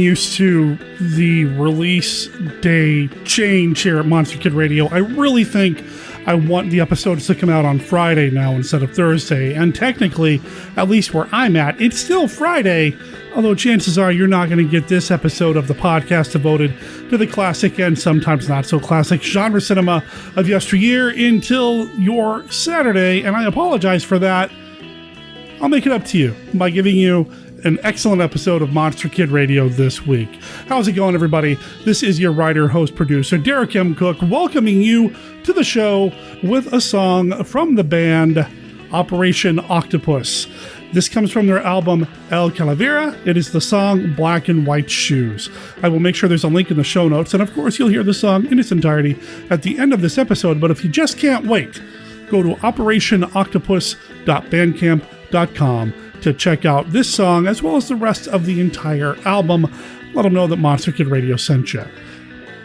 used to the release day change here at Monster Kid Radio, I really think I want the episodes to come out on Friday now instead of Thursday. And technically, at least where I'm at, it's still Friday, although chances are you're not going to get this episode of the podcast devoted to the classic and sometimes not so classic genre cinema of yesteryear until your Saturday. And I apologize for that. I'll make it up to you by giving you an excellent episode of Monster Kid Radio this week. How's it going, everybody? This is your writer, host, producer, Derek M. Cook, welcoming you to the show with a song from the band Operation Octopus. This comes from their album El Calavera. It is the song Black and White Shoes. I will make sure there's a link in the show notes, and of course you'll hear the song in its entirety at the end of this episode, but if you just can't wait, go to operationoctopus.bandcamp.com to check out this song as well as the rest of the entire album. Let them know that Monster Kid Radio sent you.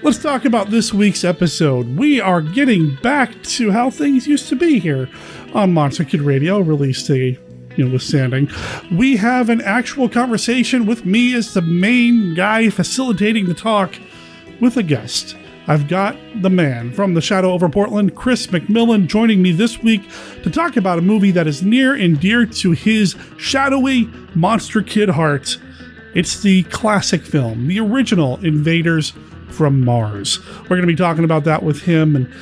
Let's talk about this week's episode. We are getting back to how things used to be here on Monster Kid Radio, release day notwithstanding. We have an actual conversation with me as the main guy facilitating the talk with a guest. I've got the man from the shadow over Portland, Chris McMillan, joining me this week to talk about a movie that is near and dear to his shadowy Monster Kid heart. It's the classic film, the original Invaders from Mars. We're going to be talking about that with him and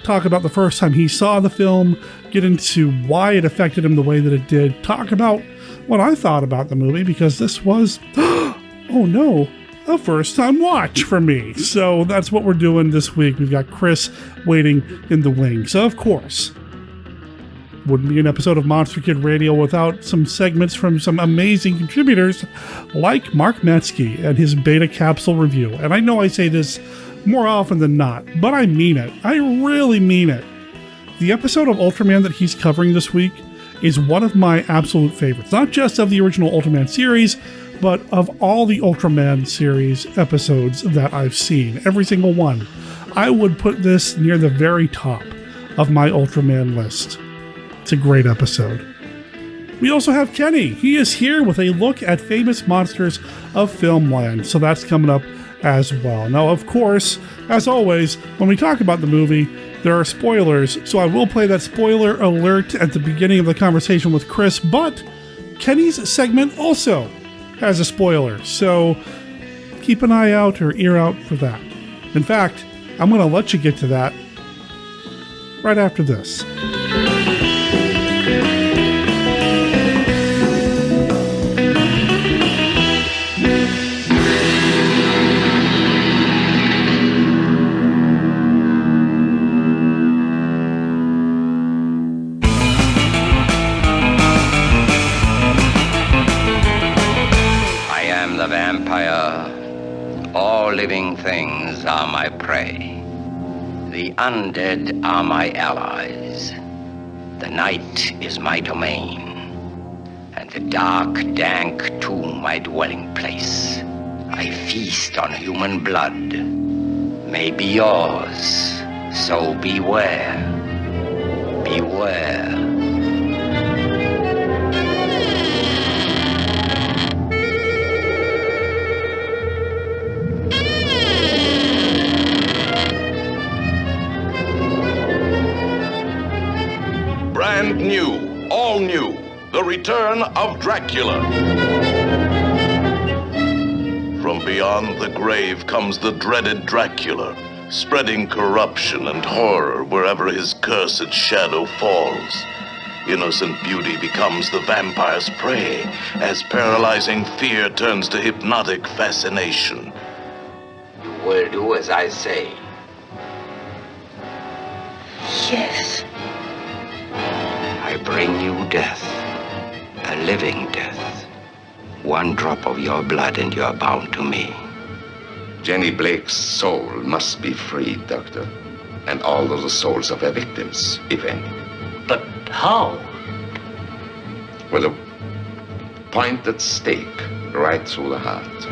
talk about the first time he saw the film, get into why it affected him the way that it did, talk about what I thought about the movie, because this was, oh no, a first-time watch for me. So that's what we're doing this week. We've got Chris waiting in the wings. So, of course, wouldn't be an episode of Monster Kid Radio without some segments from some amazing contributors like Mark Matzke and his Beta Capsule review. And I know I say this more often than not, but I mean it. I really mean it. The episode of Ultraman that he's covering this week is one of my absolute favorites, not just of the original Ultraman series, but of all the Ultraman series episodes that I've seen, every single one. I would put this near the very top of my Ultraman list. It's a great episode. We also have Kenny. He is here with a look at Famous Monsters of Filmland, so that's coming up as well. Now, of course, as always, when we talk about the movie, there are spoilers, so I will play that spoiler alert at the beginning of the conversation with Chris, but Kenny's segment also has a spoiler, so keep an eye out or ear out for that. In fact, I'm going to let you get to that right after this. All living things are my prey. The undead are my allies. The night is my domain, and the dark, dank tomb my dwelling place. I feast on human blood. May be yours, so beware. Beware. Brand new, all new, the return of Dracula. From beyond the grave comes the dreaded Dracula, spreading corruption and horror wherever his cursed shadow falls. Innocent beauty becomes the vampire's prey, as paralyzing fear turns to hypnotic fascination. You will do as I say. Yes. I bring you death, a living death. One drop of your blood and you're bound to me. Jenny Blake's soul must be freed, Doctor. And all of the souls of her victims, if any. But how? With a pointed stake right through the heart.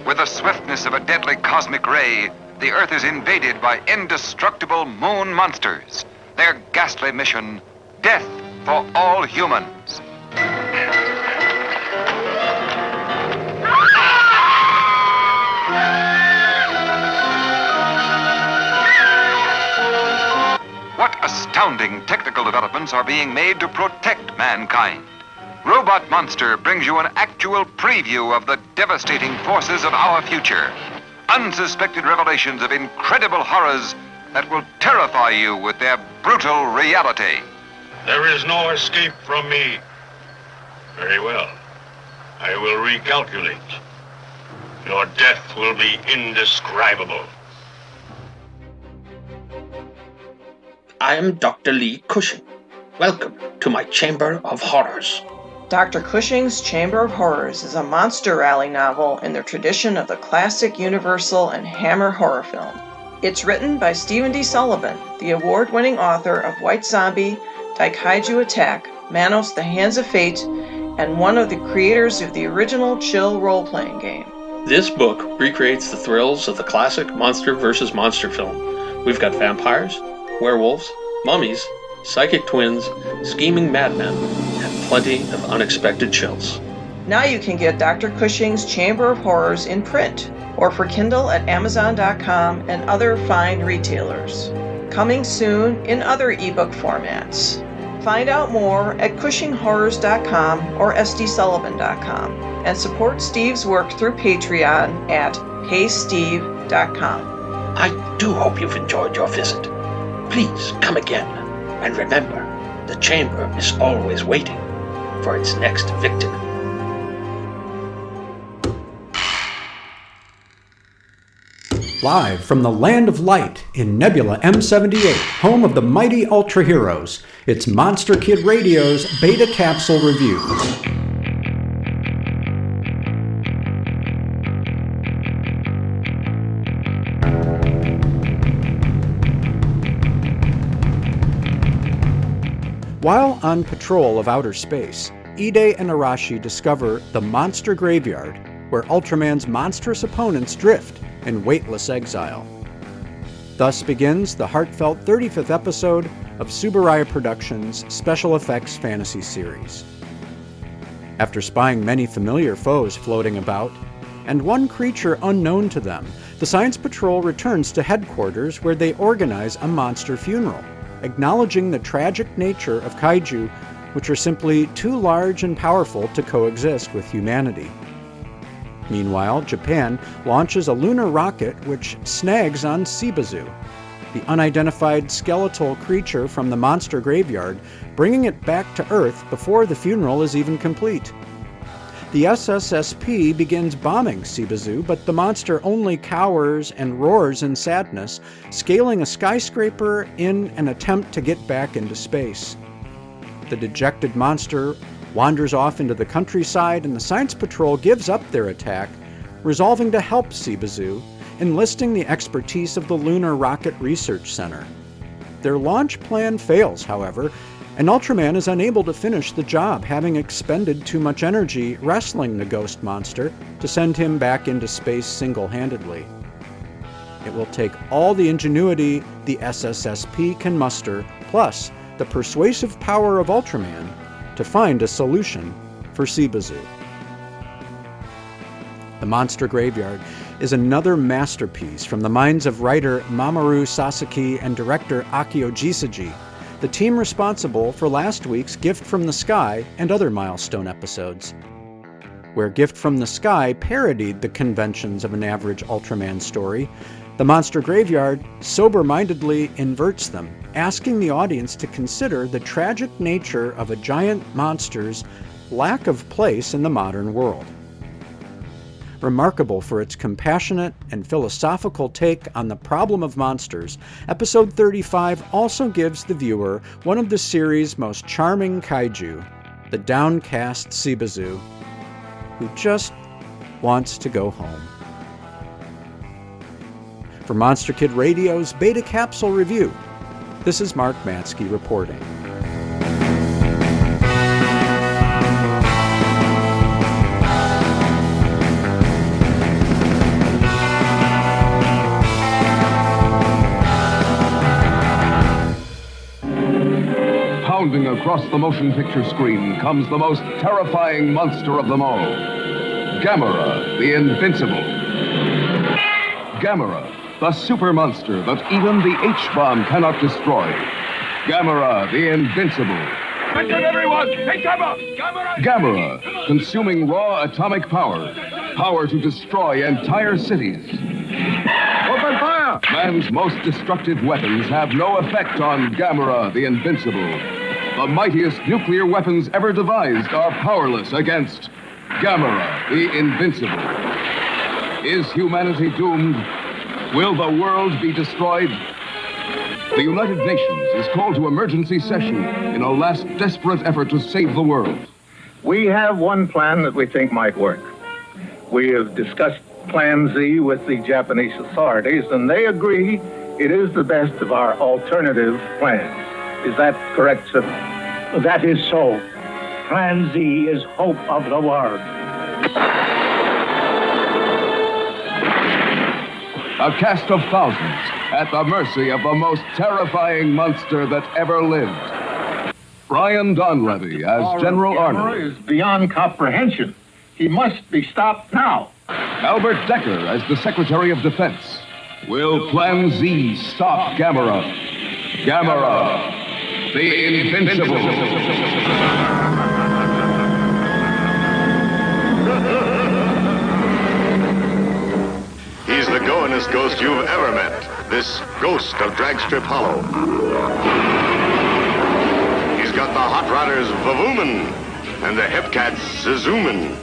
With the swiftness of a deadly cosmic ray, the Earth is invaded by indestructible moon monsters. Their ghastly mission, death for all humans. What astounding technical developments are being made to protect mankind? Robot Monster brings you an actual preview of the devastating forces of our future. Unsuspected revelations of incredible horrors that will terrify you with their brutal reality. There is no escape from me. Very well. I will recalculate. Your death will be indescribable. I am Dr. Lee Cushing. Welcome to my Chamber of Horrors. Dr. Cushing's Chamber of Horrors is a monster rally novel in the tradition of the classic Universal and Hammer horror film. It's written by Stephen D. Sullivan, the award-winning author of White Zombie, Daikaiju Attack, Manos: The Hands of Fate, and one of the creators of the original Chill role-playing game. This book recreates the thrills of the classic monster versus monster film. We've got vampires, werewolves, mummies, psychic twins, scheming madmen, and plenty of unexpected chills. Now you can get Dr. Cushing's Chamber of Horrors in print, or for Kindle at Amazon.com and other fine retailers. Coming soon in other ebook formats. Find out more at CushingHorrors.com or SDSullivan.com, and support Steve's work through Patreon at PaySteve.com. I do hope you've enjoyed your visit. Please come again, and remember, the chamber is always waiting for its next victim. Live from the Land of Light in Nebula M78, home of the mighty Ultra Heroes, it's Monster Kid Radio's Beta Capsule Review. While on patrol of outer space, Ide and Arashi discover the Monster Graveyard, where Ultraman's monstrous opponents drift in weightless exile. Thus begins the heartfelt 35th episode of Tsuburaya Productions' special effects fantasy series. After spying many familiar foes floating about, and one creature unknown to them, the Science Patrol returns to headquarters where they organize a monster funeral, acknowledging the tragic nature of kaiju, which are simply too large and powerful to coexist with humanity. Meanwhile, Japan launches a lunar rocket which snags on Shibazu, the unidentified skeletal creature from the monster graveyard, bringing it back to Earth before the funeral is even complete. The SSSP begins bombing Shibazu, but the monster only cowers and roars in sadness, scaling a skyscraper in an attempt to get back into space. The dejected monster wanders off into the countryside, and the Science Patrol gives up their attack, resolving to help Shibazu, enlisting the expertise of the Lunar Rocket Research Center. Their launch plan fails, however, and Ultraman is unable to finish the job, having expended too much energy wrestling the ghost monster to send him back into space single-handedly. It will take all the ingenuity the SSSP can muster, plus the persuasive power of Ultraman, to find a solution for Shibazu. The Monster Graveyard is another masterpiece from the minds of writer Mamoru Sasaki and director Akio Jisagi, the team responsible for last week's Gift from the Sky and other milestone episodes. Where Gift from the Sky parodied the conventions of an average Ultraman story, the Monster Graveyard sober-mindedly inverts them, asking the audience to consider the tragic nature of a giant monster's lack of place in the modern world. Remarkable for its compassionate and philosophical take on the problem of monsters, episode 35 also gives the viewer one of the series' most charming kaiju, the downcast Shibazu, who just wants to go home. For Monster Kid Radio's Beta Capsule Review, this is Mark Matzke reporting. Bounding across the motion picture screen comes the most terrifying monster of them all. Gamera, the Invincible. Gamera, the super monster that even the H-bomb cannot destroy. Gamera, the Invincible. Attention, everyone! Hey, Gamera! Gamera, consuming raw atomic power. Power to destroy entire cities. Open fire! Man's most destructive weapons have no effect on Gamera, the Invincible. The mightiest nuclear weapons ever devised are powerless against Gamera, the Invincible. Is humanity doomed? Will the world be destroyed? The United Nations is called to emergency session in a last desperate effort to save the world. We have one plan that we think might work. We have discussed Plan Z with the Japanese authorities, and they agree it is the best of our alternative plans. Is that correct, sir? That is so. Plan Z is hope of the world. A cast of thousands at the mercy of the most terrifying monster that ever lived. Brian Donlevy as General Arnold. Is beyond comprehension. He must be stopped now. Albert Decker as the Secretary of Defense. Will Plan Z stop Gamera? Gamera, the Invincible. He's the goingest ghost you've ever met. This ghost of Dragstrip Hollow. He's got the Hot Rodders Vavoomin and the Hepcats Zazoomin.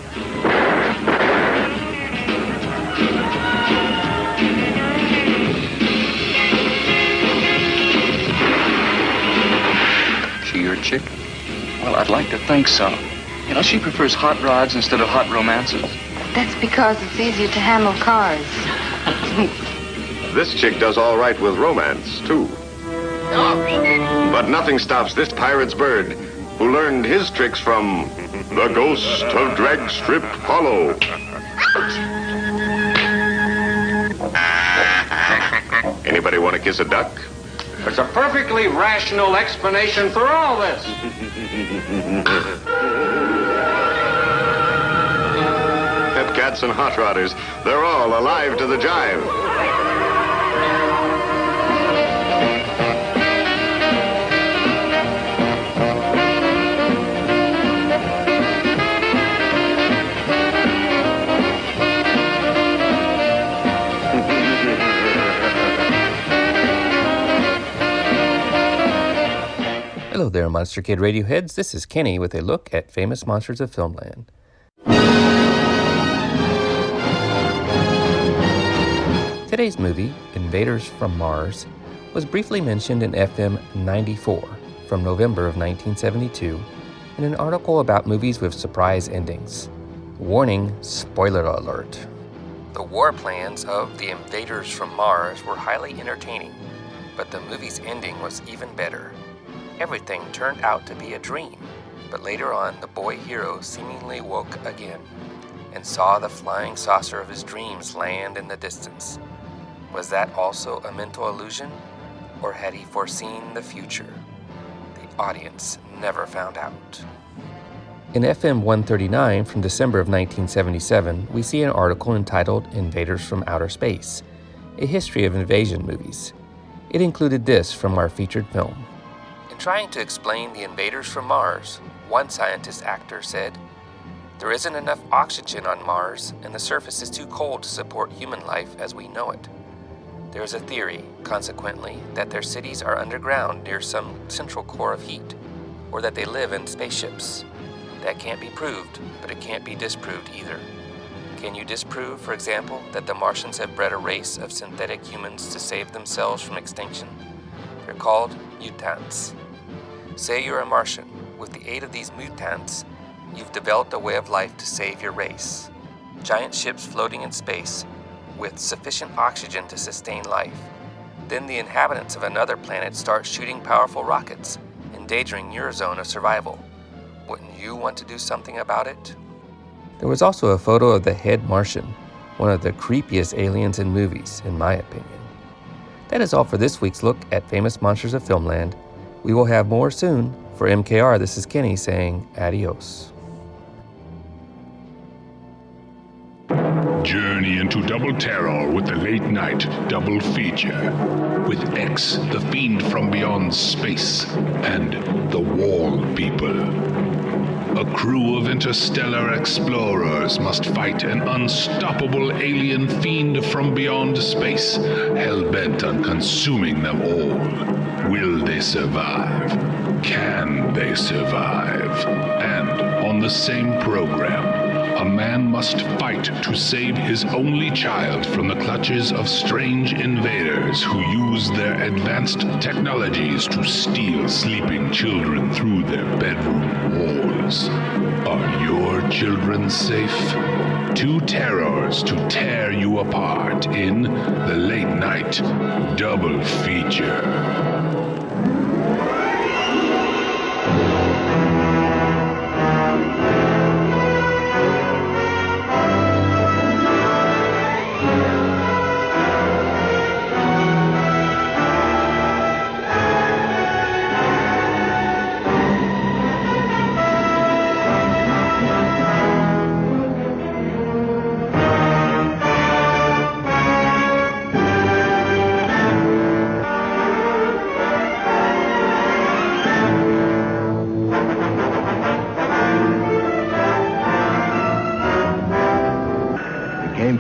She your chick? Well, I'd like to think so. You know, she prefers hot rods instead of hot romances. That's because it's easier to handle cars. This chick does all right with romance, too. But nothing stops this pirate's bird, who learned his tricks from the ghost of Dragstrip Hollow. Anybody want to kiss a duck? There's a perfectly rational explanation for all this. Hepcats and hot rodders, they're all alive to the jive. Hello there, Monster Kid Radioheads. This is Kenny with a look at Famous Monsters of Filmland. Today's movie, Invaders from Mars, was briefly mentioned in FM 94 from November of 1972 in an article about movies with surprise endings. Warning, spoiler alert. The war plans of the Invaders from Mars were highly entertaining, but the movie's ending was even better. Everything turned out to be a dream, but later on the boy hero seemingly woke again and saw the flying saucer of his dreams land in the distance. Was that also a mental illusion, or had he foreseen the future? The audience never found out. In FM 139 from December of 1977, we see an article entitled Invaders from Outer Space, a history of invasion movies. It included this from our featured film. In trying to explain the invaders from Mars, one scientist actor said, "There isn't enough oxygen on Mars, and the surface is too cold to support human life as we know it. There is a theory, consequently, that their cities are underground near some central core of heat, or that they live in spaceships. That can't be proved, but it can't be disproved either. Can you disprove, for example, that the Martians have bred a race of synthetic humans to save themselves from extinction? They're called mutants. Say you're a Martian. With the aid of these mutants, you've developed a way of life to save your race. Giant ships floating in space with sufficient oxygen to sustain life. Then the inhabitants of another planet start shooting powerful rockets, endangering your zone of survival. Wouldn't you want to do something about it?" There was also a photo of the head Martian, one of the creepiest aliens in movies, in my opinion. That is all for this week's look at Famous Monsters of Filmland. We will have more soon For MKR, this is Kenny saying adios. Journey into double terror with the late night double feature. With X, the fiend from beyond space, and the Wall People. A crew of interstellar explorers must fight an unstoppable alien fiend from beyond space, hell-bent on consuming them all. Will they survive? Can they survive? And on the same program, a man must fight to save his only child from the clutches of strange invaders who use their advanced technologies to steal sleeping children through their bedroom walls. Are your children safe? Two terrors to tear you apart in the late night double feature.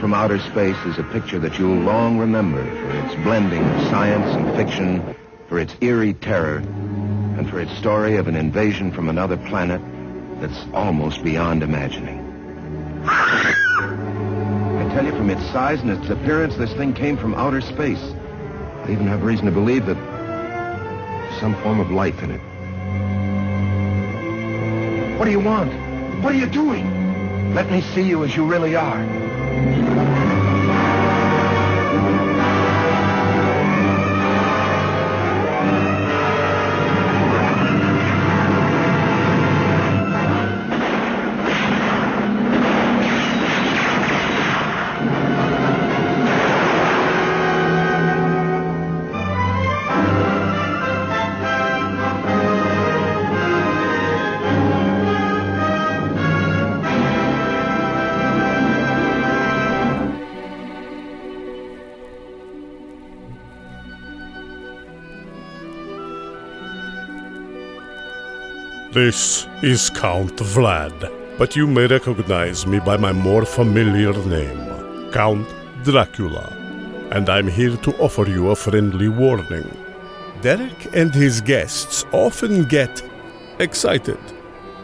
From Outer Space is a picture that you'll long remember for its blending of science and fiction, for its eerie terror, and for its story of an invasion from another planet that's almost beyond imagining. I tell you, from its size and its appearance, this thing came from outer space. I even have reason to believe that there's some form of life in it. What do you want? What are you doing? Let me see you as you really are. This is Count Vlad, but you may recognize me by my more familiar name, Count Dracula, and I'm here to offer you a friendly warning. Derek and his guests often get excited,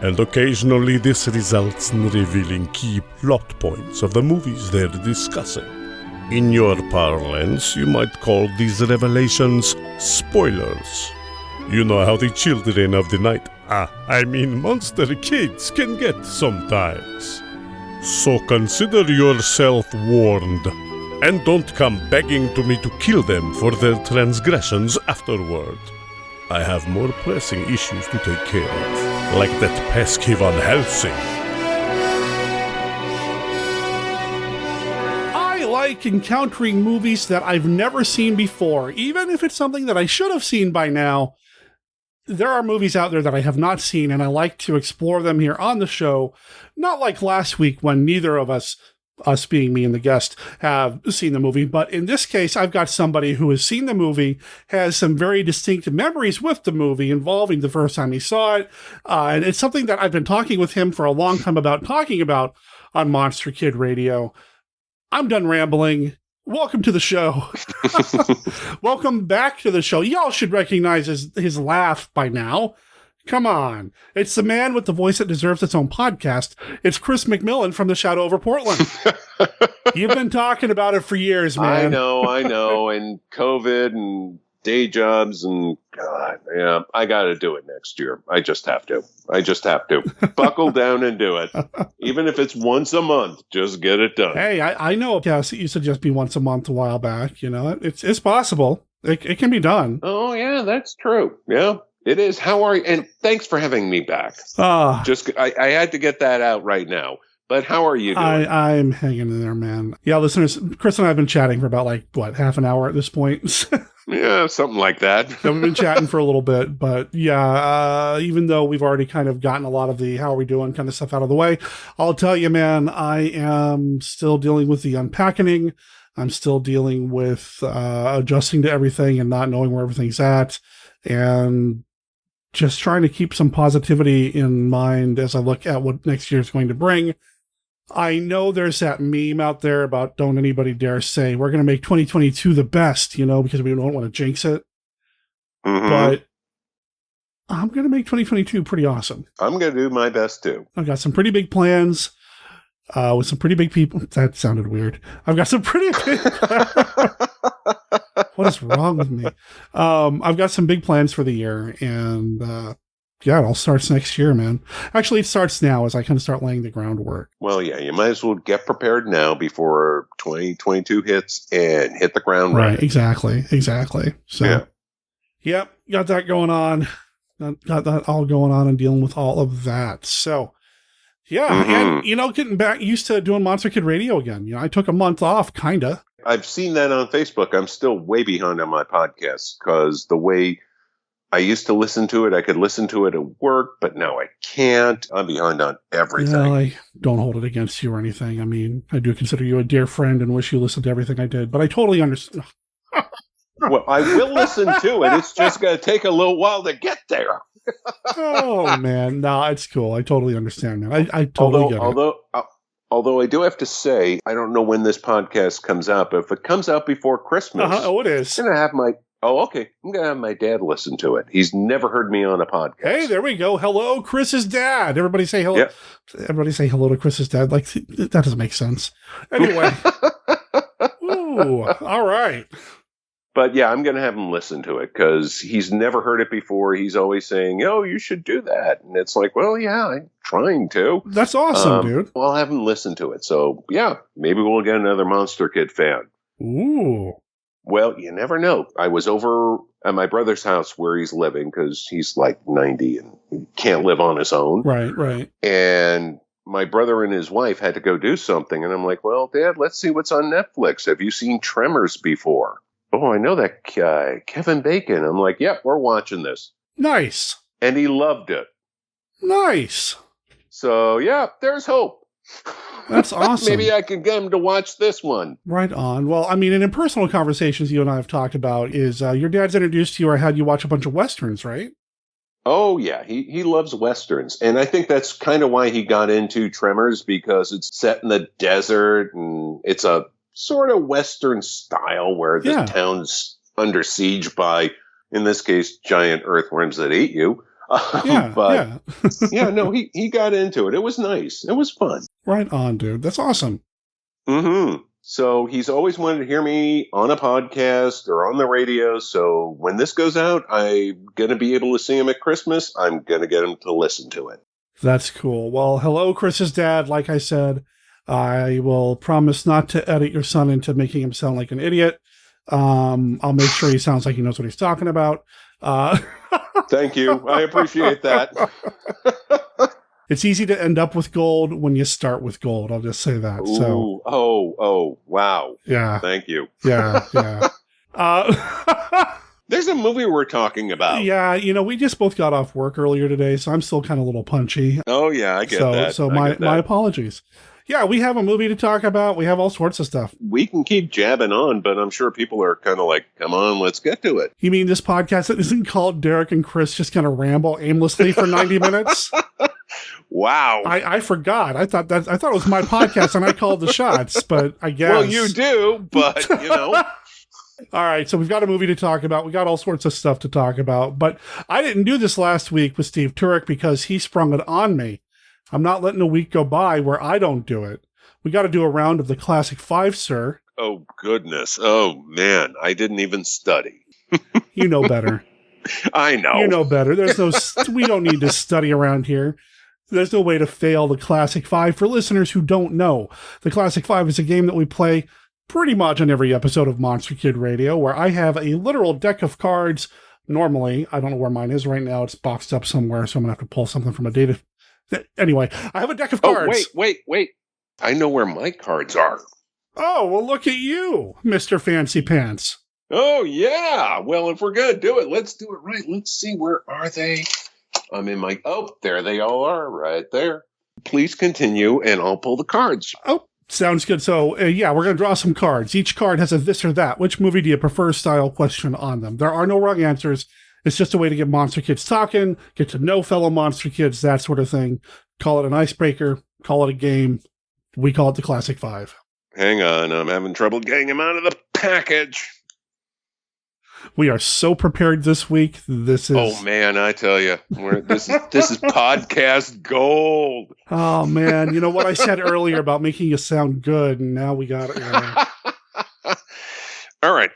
and occasionally this results in revealing key plot points of the movies they're discussing. In your parlance, you might call these revelations spoilers. You know how the children of the night, monster kids, can get sometimes. So consider yourself warned, and don't come begging to me to kill them for their transgressions afterward. I have more pressing issues to take care of, like that pesky Van Helsing. I like encountering movies that I've never seen before, even if it's something that I should have seen by now. There are movies out there that I have not seen, and I like to explore them here on the show. Not like last week when neither of us being me and the guest, have seen the movie. But in this case, I've got somebody who has seen the movie, has some very distinct memories with the movie involving the first time he saw it. And it's something that I've been talking with him for a long time about talking about on Monster Kid Radio. I'm done rambling. Welcome to the show. Welcome back to the show. Y'all should recognize his laugh by now. Come on. It's the man with the voice that deserves its own podcast. It's Chris McMillan from the Shadow over Portland. You've been talking about it for years, man. I know. And COVID and day jobs and God, yeah, I got to do it next year. I just have to. Buckle down and do it. Even if it's once a month, just get it done. Hey, I know it used to just be once a month a while back. You know, it's possible. It can be done. Oh, yeah, that's true. Yeah, it is. How are you? And thanks for having me back. I had to get that out right now But how are you doing? I'm hanging in there, man. Yeah, listeners, Chris and I have been chatting for about half an hour at this point. Yeah, something like that. So we've been chatting for a little bit, but yeah, even though we've already kind of gotten a lot of the how are we doing kind of stuff out of the way, I'll tell you, man, I am still dealing with the unpacking. I'm still dealing with adjusting to everything and not knowing where everything's at, and just trying to keep some positivity in mind as I look at what next year is going to bring. I know there's that meme out there about don't anybody dare say we're going to make 2022 the best, because we don't want to jinx it. Mm-hmm. But I'm going to make 2022 pretty awesome. I'm going to do my best too. I've got some pretty big plans with some pretty big people. That sounded weird. I've got some pretty big What is wrong with me? I've got some big plans for the year, and yeah, it all starts next year, man. Actually, it starts now as I kind of start laying the groundwork. Well, yeah, you might as well get prepared now before 2022 hits and hit the ground running. Right, exactly. So, yeah. Yep, got that going on. Got that all going on and dealing with all of that. So, yeah, and, getting back used to doing Monster Kid Radio again. I took a month off, kind of. I've seen that on Facebook. I'm still way behind on my podcast because the way I used to listen to it, I could listen to it at work, but now I can't. I'm behind on everything. Well, I don't hold it against you or anything. I mean, I do consider you a dear friend and wish you listened to everything I did, but I totally understand. Well, I will listen to it. It's just going to take a little while to get there. Oh, man. No, it's cool. I totally understand, man. I totally get it. Although I do have to say, I don't know when this podcast comes out, but if it comes out before Christmas, oh, it is. I'm going to have my... Oh, okay. I'm going to have my dad listen to it. He's never heard me on a podcast. Hey, there we go. Hello, Chris's dad. Everybody say hello. Yep. Everybody say hello to Chris's dad. Like, that doesn't make sense. Anyway. Ooh, all right. But yeah, I'm going to have him listen to it because he's never heard it before. He's always saying, oh, you should do that. And it's like, well, yeah, I'm trying to. That's awesome, dude. Well, I'll have him listen to it. So yeah, maybe we'll get another Monster Kid fan. Ooh. Well, you never know. I was over at my brother's house where he's living because he's like 90 and he can't live on his own. Right. And my brother and his wife had to go do something. And I'm like, well, Dad, let's see what's on Netflix. Have you seen Tremors before? Oh, I know that guy, Kevin Bacon. I'm like, yep, we're watching this. Nice. And he loved it. Nice. So, yeah, there's hope. That's awesome. Maybe I can get him to watch this one. Right on. Well, I mean, in personal conversations you and I have talked about is your dad's introduced you or had you watch a bunch of Westerns, right? Oh, yeah. He loves Westerns. And I think that's kind of why he got into Tremors, because it's set in the desert and it's a sort of Western style where the town's under siege by, in this case, giant earthworms that ate you. He got into it. It was nice. It was fun. Right on, dude. That's awesome. Mm-hmm. So he's always wanted to hear me on a podcast or on the radio. So when this goes out, I'm going to be able to see him at Christmas. I'm going to get him to listen to it. That's cool. Well, hello, Chris's dad. Like I said, I will promise not to edit your son into making him sound like an idiot. I'll make sure he sounds like he knows what he's talking about. Thank you. I appreciate that. It's easy to end up with gold when you start with gold. I'll just say that. Ooh, so. Oh, wow. Yeah. Thank you. Yeah. There's a movie we're talking about. Yeah, we just both got off work earlier today, so I'm still kind of a little punchy. Oh, yeah, I get that. So my apologies. Yeah, we have a movie to talk about. We have all sorts of stuff. We can keep jabbing on, but I'm sure people are kind of like, come on, let's get to it. You mean this podcast that isn't called Derek and Chris just kind of ramble aimlessly for 90 minutes? Wow. I forgot. I thought it was my podcast and I called the shots, but I guess. Well, you do, but, All right, so we've got a movie to talk about. We got all sorts of stuff to talk about, but I didn't do this last week with Steve Turek because he sprung it on me. I'm not letting a week go by where I don't do it. We got to do a round of the Classic Five, sir. Oh, goodness. Oh, man. I didn't even study. You know better. I know. You know better. We don't need to study around here. There's no way to fail the Classic Five. For listeners who don't know, the Classic Five is a game that we play pretty much on every episode of Monster Kid Radio, where I have a literal deck of cards. Normally, I don't know where mine is right now. It's boxed up somewhere, so I'm going to have to pull something from a data Anyway, I have a deck of cards. Wait. I know where my cards are. Oh, well, look at you, Mr. Fancy Pants. Oh, yeah. Well, if we're going to do it, let's do it right. Let's see. Where are they? I'm in my... Oh, there they all are right there. Please continue, and I'll pull the cards. Oh, sounds good. So, yeah, we're going to draw some cards. Each card has a this or that. Which movie do you prefer style question on them. There are no wrong answers. It's just a way to get monster kids talking, get to know fellow monster kids, that sort of thing. Call it an icebreaker. Call it a game. We call it the Classic Five. Hang on. I'm having trouble getting them out of the package. We are so prepared this week. This is... Oh, man, I tell you. This is podcast gold. Oh, man. You know what I said earlier about making you sound good, and now we got it. All right.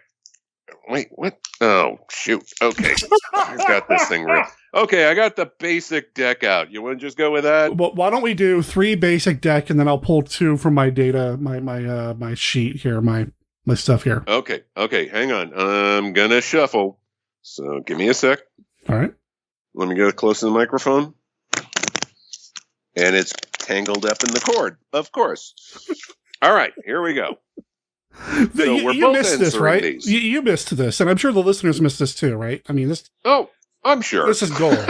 Wait, what? Oh, shoot. Okay. I've got this thing right. Okay, I got the basic deck out. You want to just go with that? Well, why don't we do 3 basic deck, and then I'll pull 2 from my data, my sheet here, my stuff here. Okay, hang on. I'm going to shuffle. So give me a sec. All right. Let me get close to the microphone. And it's tangled up in the cord, of course. All right, here we go. So you missed this, right? You missed this, and I'm sure the listeners missed this too, right? I mean, this... Oh, I'm sure. This is gold.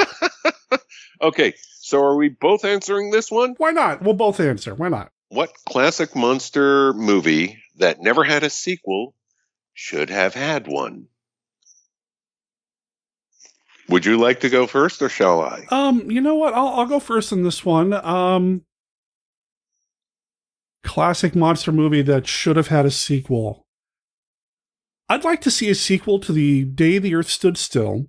Okay, so are we both answering this one? Why not? We'll both answer. Why not? What classic monster movie that never had a sequel should have had one? Would you like to go first, or shall I? You know what? I'll go first in this one. Classic monster movie that should have had a sequel. I'd like to see a sequel to The Day the Earth Stood Still.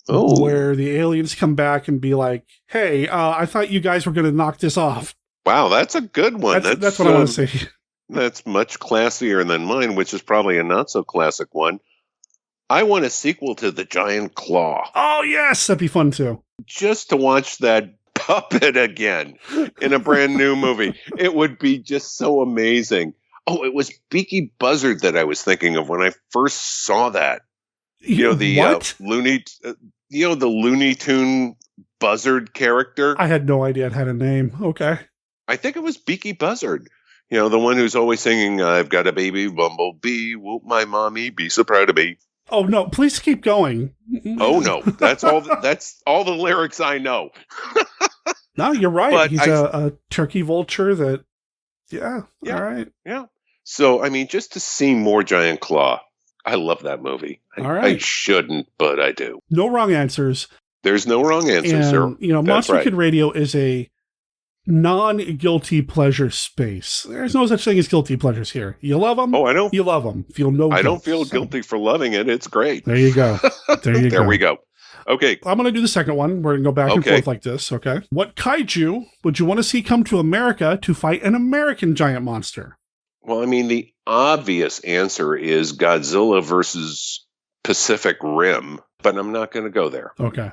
Oh. Where the aliens come back and be like, hey, I thought you guys were going to knock this off. Wow, that's a good one. That's what I want to say. That's much classier than mine, which is probably a not so classic one. I want a sequel to The Giant Claw. Oh, yes, that'd be fun too. Just to watch that puppet again in a brand new movie. It would be just so amazing. Oh, it was Beaky Buzzard that I was thinking of when I first saw that. You know, the the Looney Tune Buzzard character. I had no idea it had a name. Okay. I think it was Beaky Buzzard. You know, the one who's always singing, I've got a baby bumblebee, won't my mommy be so proud of me? Oh, no, please keep going. Oh, no, that's all the lyrics I know. No, you're right. But he's a turkey vulture that, yeah, all right. Yeah. So, I mean, just to see more Giant Claw, I love that movie. All right. I shouldn't, but I do. No wrong answers. There's no wrong answer, sir. You know, Monster Kid Radio is a non-guilty pleasure space. There's no such thing as guilty pleasures here. You love them. Oh, I don't. You love them. Feel no guilt. I don't feel guilty for loving it. It's great. There you go. There we go. Okay. I'm going to do the second one. We're going to go back and forth like this, okay? What kaiju would you want to see come to America to fight an American giant monster? Well, I mean, the obvious answer is Godzilla versus Pacific Rim, but I'm not going to go there. Okay.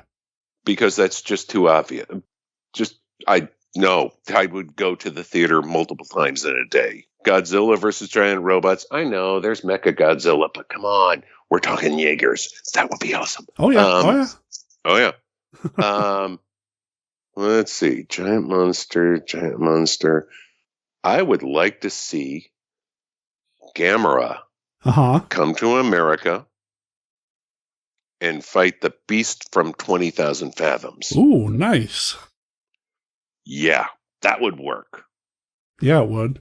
Because that's just too obvious. I would go to the theater multiple times in a day. Godzilla versus giant robots. I know there's Mecha Godzilla, but come on. We're talking Jaegers. That would be awesome. Oh, yeah. Oh, yeah. Let's see. Giant monster. I would like to see Gamera come to America and fight the beast from 20,000 Fathoms. Ooh, nice. Yeah, that would work. Yeah, it would.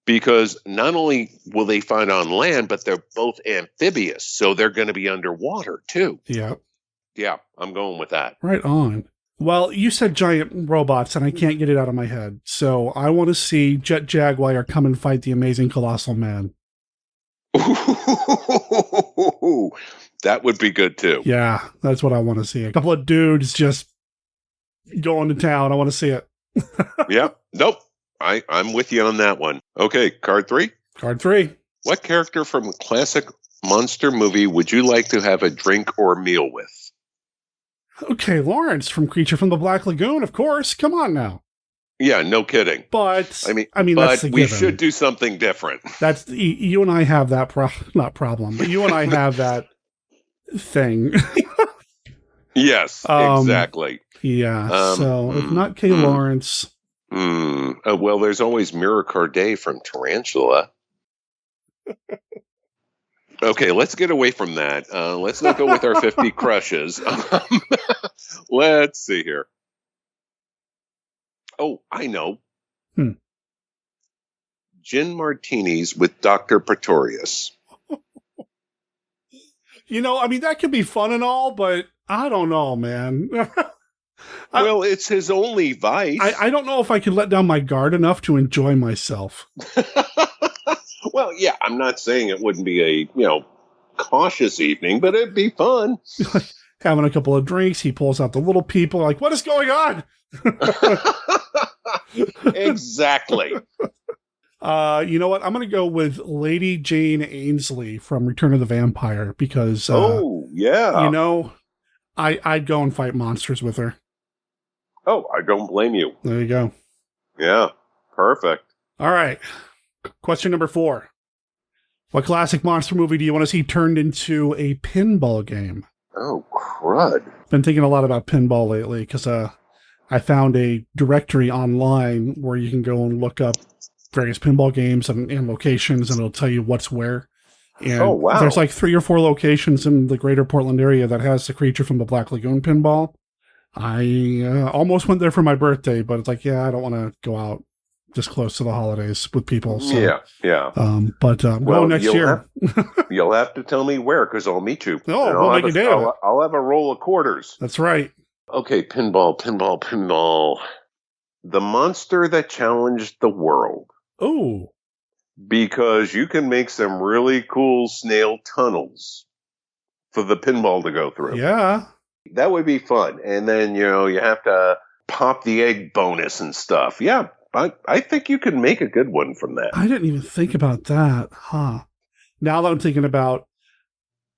Because not only will they fight on land, but they're both amphibious, so they're going to be underwater, too. Yeah. Yeah, I'm going with that. Right on. Well, you said giant robots, and I can't get it out of my head. So I want to see Jet Jaguar come and fight the amazing Colossal Man. Ooh, that would be good, too. Yeah, that's what I want to see. A couple of dudes just going to town. I want to see it. Yeah. Nope. I'm with you on that one. Okay, card 3? Card 3. What character from a classic monster movie would you like to have a drink or meal with? Okay, Lawrence from Creature from the Black Lagoon, of course. Come on now. Yeah, no kidding. But I mean, that's the we given. should do something different. That's you and I have that not problem, but you and I have that thing. Yes, exactly. Yeah, so if not Kay Lawrence... well, there's always Mira Corday from Tarantula. Okay, let's get away from that. Let's not go with our 50 crushes. Let's see here. Oh, I know. Gin martinis with Dr. Pretorius. I mean, that could be fun and all, but I don't know, man. Well, it's his only vice. I don't know if I can let down my guard enough to enjoy myself. Well, yeah, I'm not saying it wouldn't be a, cautious evening, but it'd be fun. Having a couple of drinks, he pulls out the little people, like, what is going on? Exactly. You know what? I'm going to go with Lady Jane Ainsley from Return of the Vampire because, I'd go and fight monsters with her. Oh, I don't blame you. There you go. Yeah, perfect. All right. Question number 4. What classic monster movie do you want to see turned into a pinball game? Oh, crud. Been thinking a lot about pinball lately because I found a directory online where you can go and look up various pinball games and locations, and it'll tell you what's where. And there's like 3 or 4 locations in the greater Portland area that has the creature from the Black Lagoon pinball. I almost went there for my birthday, but it's like, I don't want to go out this close to the holidays with people. So, yeah. Well, next year. You'll have to tell me where, because I'll meet you. Oh, we'll make a day of it. I'll have a roll of quarters. That's right. Okay, pinball. The monster that challenged the world. Oh. Because you can make some really cool snail tunnels for the pinball to go through. Yeah. That would be fun. And then, you have to pop the egg bonus and stuff. Yeah, I think you could make a good one from that. I didn't even think about that. Now that I'm thinking about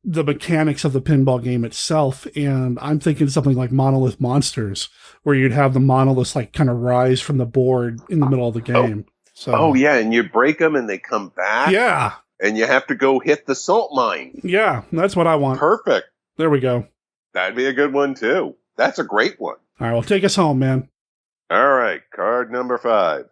the mechanics of the pinball game itself, and I'm thinking something like Monolith Monsters, where you'd have the monoliths like kind of rise from the board in the middle of the game. Oh, yeah, and you break them and they come back. Yeah. And you have to go hit the salt mine. Yeah, that's what I want. Perfect. There we go. That'd be a good one, too. That's a great one. All right, well, take us home, man. All right, card number 5.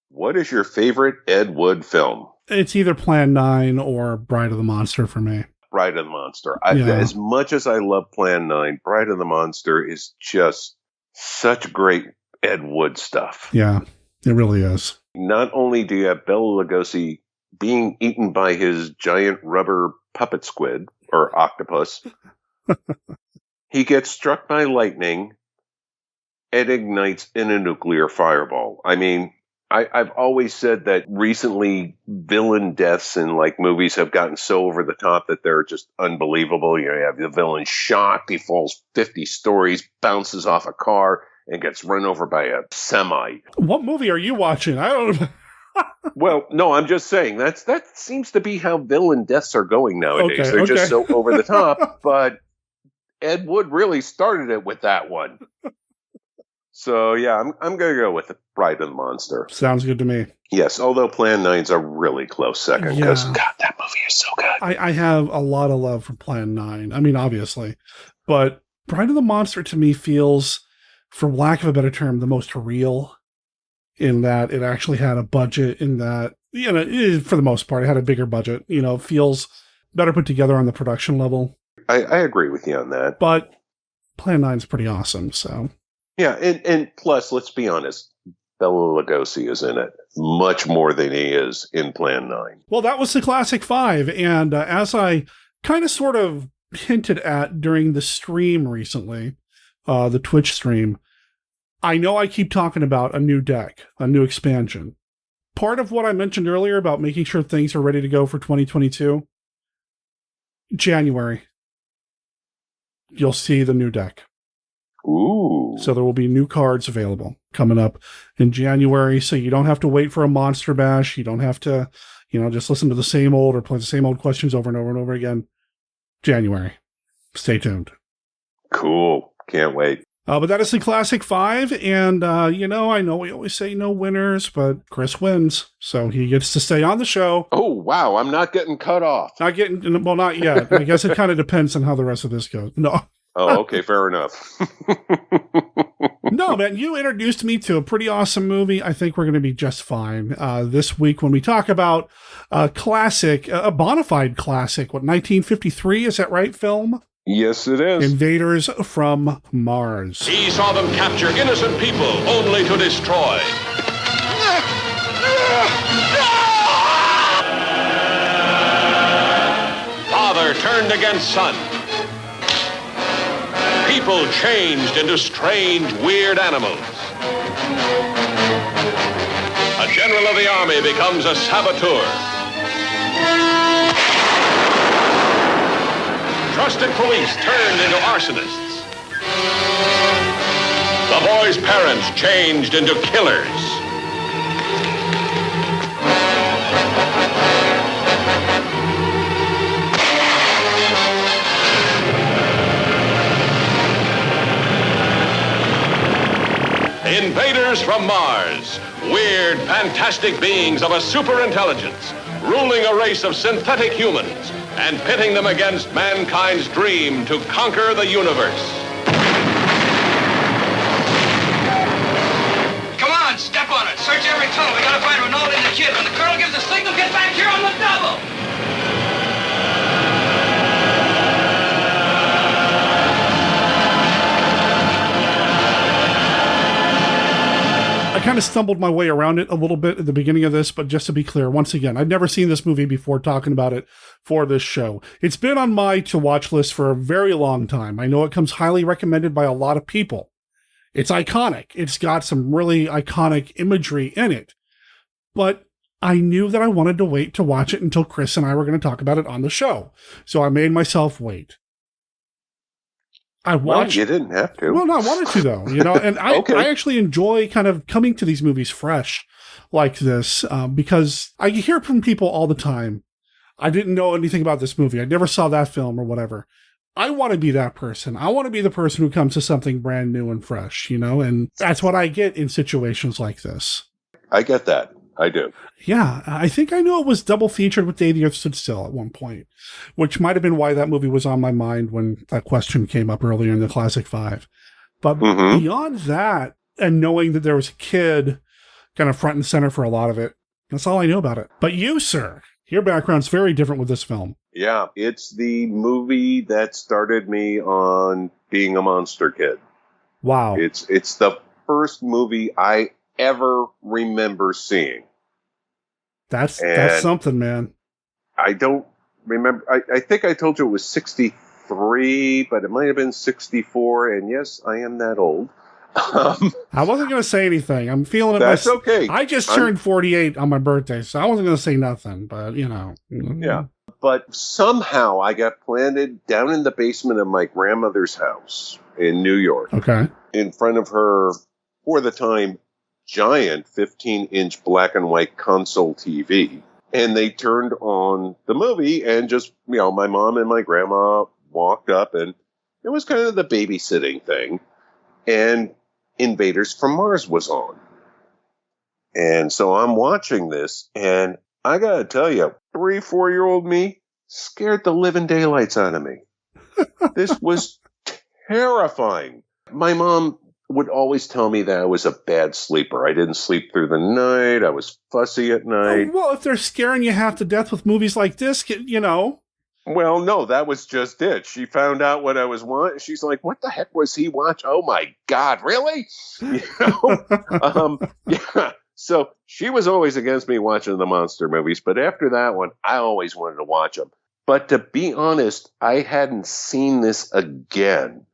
What is your favorite Ed Wood film? It's either Plan 9 or Bride of the Monster for me. Bride of the Monster. As much as I love Plan 9, Bride of the Monster is just such great Ed Wood stuff. Yeah, it really is. Not only do you have Bela Lugosi being eaten by his giant rubber puppet squid, or octopus, he gets struck by lightning and ignites in a nuclear fireball. I mean, I've always said that recently villain deaths in movies have gotten so over the top that they're just unbelievable. You have the villain shot, he falls 50 stories, bounces off a car, and gets run over by a semi. What movie are you watching? I don't know. Well, no, I'm just saying that seems to be how villain deaths are going nowadays. They're just so over the top, but Ed Wood really started it with that one. So, yeah, I'm going to go with Bride of the Monster. Sounds good to me. Yes, although Plan 9's a really close second, because, God, that movie is so good. I have a lot of love for Plan 9. I mean, obviously. But Bride of the Monster, to me, feels, for lack of a better term, the most real, in that it actually had a budget, in that, for the most part, it had a bigger budget. Feels better put together on the production level. I agree with you on that. But Plan 9's pretty awesome, so... Yeah, and plus, let's be honest, Bela Lugosi is in it much more than he is in Plan 9. Well, that was the Classic 5, and as I kind of sort of hinted at during the stream recently, the Twitch stream, I know I keep talking about a new deck, a new expansion. Part of what I mentioned earlier about making sure things are ready to go for 2022, January, you'll see the new deck. Ooh. So there will be new cards available coming up in January. So you don't have to wait for a Monster Bash. You don't have to, just listen to the same old or play the same old questions over and over and over again. January. Stay tuned. Cool. Can't wait. But that is the Classic 5. And, I know we always say no winners, but Chris wins. So he gets to stay on the show. Oh, wow. I'm not getting cut off. Not yet. I guess it kind of depends on how the rest of this goes. No. Oh, okay, fair enough. No, man, you introduced me to a pretty awesome movie. I think we're going to be just fine this week when we talk about a classic, a bona fide classic, 1953, is that right, film? Yes, it is. Invaders from Mars. He saw them capture innocent people only to destroy. Father turned against son. People changed into strange, weird animals. A general of the army becomes a saboteur. Trusted police turned into arsonists. The boy's parents changed into killers. Invaders from Mars, weird, fantastic beings of a superintelligence, ruling a race of synthetic humans and pitting them against mankind's dream to conquer the universe. Come on, step on it. Search every tunnel. We gotta find Ronaldo and the kid. When the colonel gives the signal, get back here on the double. I kind of stumbled my way around it a little bit at the beginning of this, but just to be clear, once again, I'd never seen this movie before talking about it for this show. It's been on my to-watch list for a very long time. I know it comes highly recommended by a lot of people. It's iconic. It's got some really iconic imagery in it. But I knew that I wanted to wait to watch it until Chris and I were going to talk about it on the show. So I made myself wait. I watched. Well, you didn't have to. Well, no, I wanted to though, and I, Okay. I actually enjoy kind of coming to these movies fresh like this because I hear from people all the time. I didn't know anything about this movie. I never saw that film or whatever. I want to be that person. I want to be the person who comes to something brand new and fresh, and that's what I get in situations like this. I get that. I do. Yeah, I think I knew it was double featured with Day the Earth Stood Still at one point, which might have been why that movie was on my mind when that question came up earlier in the Classic Five. But beyond that, and knowing that there was a kid kind of front and center for a lot of it, that's all I knew about it. But you, sir, your background's very different with this film. Yeah, it's the movie that started me on being a monster kid. Wow. It's the first movie I ever remember seeing. That's And something, man. I don't remember. I think I told you it was 63, but it might have been 64. And yes, I am that old. I wasn't going to say anything. I'm feeling it. That's okay. I just turned 48 on my birthday, so I wasn't going to say nothing, but Yeah. But somehow I got planted down in the basement of my grandmother's house in New York. Okay. In front of her, for the time, giant 15-inch black and white console TV. And they turned on the movie and just, my mom and my grandma walked up and it was kind of the babysitting thing. And Invaders from Mars was on. And so I'm watching this and I got to tell you, 3-4-year-old me scared the living daylights out of me. This was terrifying. My mom would always tell me that I was a bad sleeper. I didn't sleep through the night. I was fussy at night. Well, if they're scaring you half to death with movies like this, Well, no, that was just it. She found out what I was watching. She's like, what the heck was he watching? Oh, my God, really? Yeah. So she was always against me watching the monster movies. But after that one, I always wanted to watch them. But to be honest, I hadn't seen this again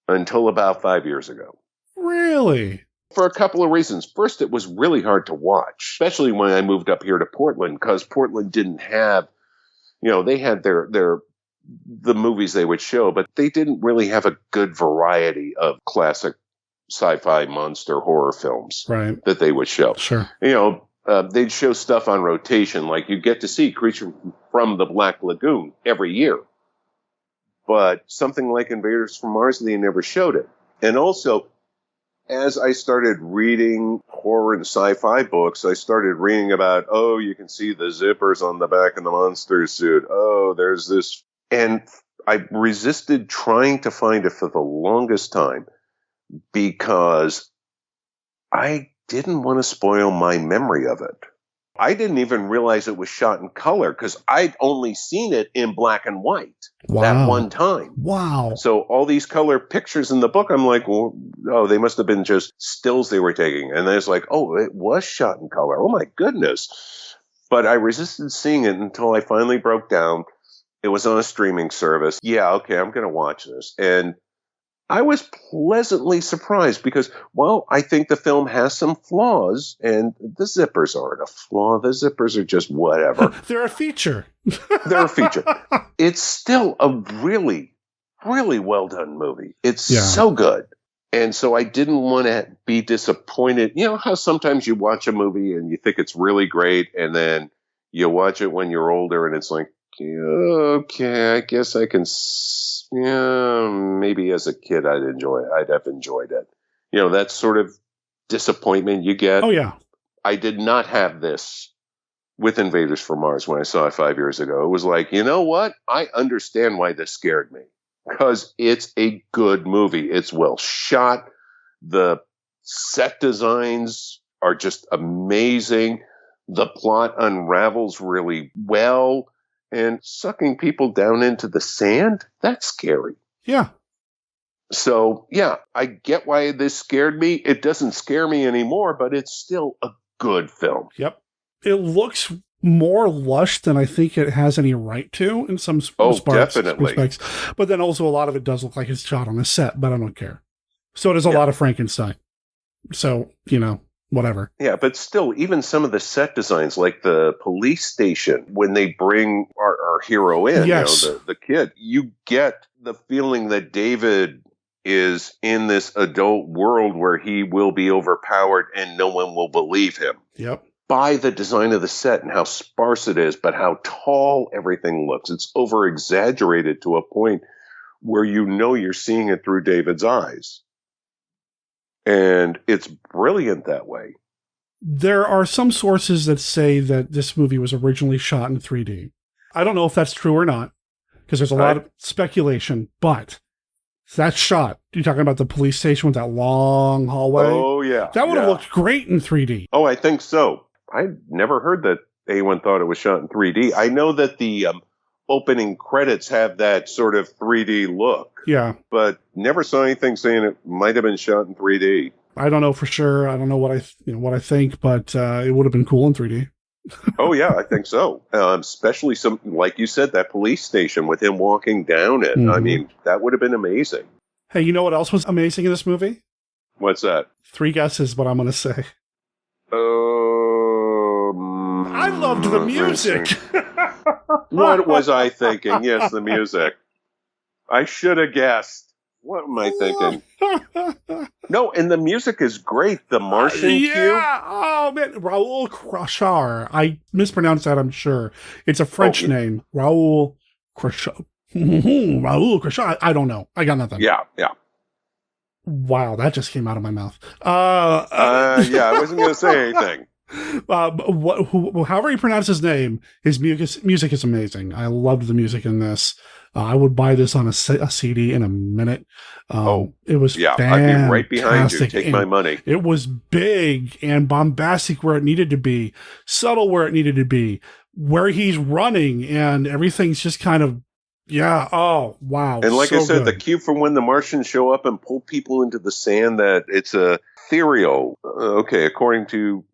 until about 5 years ago. Really? For a couple of reasons. First, it was really hard to watch, especially when I moved up here to Portland, because Portland didn't have, they had the movies they would show, but they didn't really have a good variety of classic sci-fi monster horror films that they would show. Sure. They'd show stuff on rotation, like you get to see Creature from the Black Lagoon every year. But something like Invaders from Mars, they never showed it. And also, as I started reading horror and sci-fi books, I started reading about, you can see the zippers on the back of the monster suit. Oh, there's this. And I resisted trying to find it for the longest time because I didn't want to spoil my memory of it. I didn't even realize it was shot in color because I'd only seen it in black and white that one time. Wow. So all these color pictures in the book, I'm like, well, oh, they must have been just stills they were taking. And then it's like, oh, it was shot in color. Oh, my goodness. But I resisted seeing it until I finally broke down. It was on a streaming service. Yeah, okay, I'm going to watch this. And I was pleasantly surprised because, well, I think the film has some flaws, and the zippers aren't a flaw. The zippers are just whatever. They're a feature. They're a feature. It's still a really, really well-done movie. It's so good. And so I didn't want to be disappointed. You know how sometimes you watch a movie and you think it's really great, and then you watch it when you're older, and it's like, okay, I guess I can... maybe as a kid I'd have enjoyed it. You know, that sort of disappointment you get. Oh, yeah. I did not have this with Invaders from Mars when I saw it 5 years ago. It was like, you know what? I understand why this scared me. Because it's a good movie. It's well shot. The set designs are just amazing. The plot unravels really well. And sucking people down into the sand, that's scary. Yeah. So, yeah, I get why this scared me. It doesn't scare me anymore, but it's still a good film. Yep. It looks more lush than I think it has any right to in some definitely. respects. But then also a lot of it does look like it's shot on a set, but I don't care. So does a lot of Frankenstein. So, you know. Whatever. Yeah, but still, even some of the set designs, like the police station, when they bring our hero in, yes. You know, the kid, you get the feeling that David is in this adult world where he will be overpowered and no one will believe him. Yep. By the design of the set and how sparse it is, but how tall everything looks. It's over-exaggerated to a point where you know you're seeing it through David's eyes. And it's brilliant that way. There are some sources that say that this movie was originally shot in 3D. I don't know if that's true or not, because there's a lot of speculation, but that shot, you're talking about the police station with that long hallway? Oh, yeah. That would have looked great in 3D. Oh, I think so. I never heard that anyone thought it was shot in 3D. I know that the opening credits have that sort of 3D look. Yeah. But never saw anything saying it might have been shot in 3D. I don't know for sure. I don't know what I think, but it would have been cool in 3D. Oh, yeah, I think so. Especially like you said, that police station with him walking down it. Mm-hmm. I mean, that would have been amazing. Hey, you know what else was amazing in this movie? What's that? 3 guesses what I'm going to say. I loved the music. What was I thinking? Yes, the music. I should have guessed. What am I thinking? No, and the music is great. The Martian cue. Oh, man. Raoul Crachard. I mispronounced that, I'm sure. It's a French name. Raoul Crachard. Raoul Crachard. I don't know. I got nothing. Yeah. Wow, that just came out of my mouth. Yeah, I wasn't going to say anything. However you pronounce his name, his music is amazing. I loved the music in this. I would buy this on a CD in a minute. It was fantastic. I'd be right behind you. Take my money. It was big and bombastic where it needed to be, subtle where it needed to be, where he's running, and everything's just kind of, oh, wow. And like I said, the cue from when the Martians show up and pull people into the sand, that it's a ethereal, according to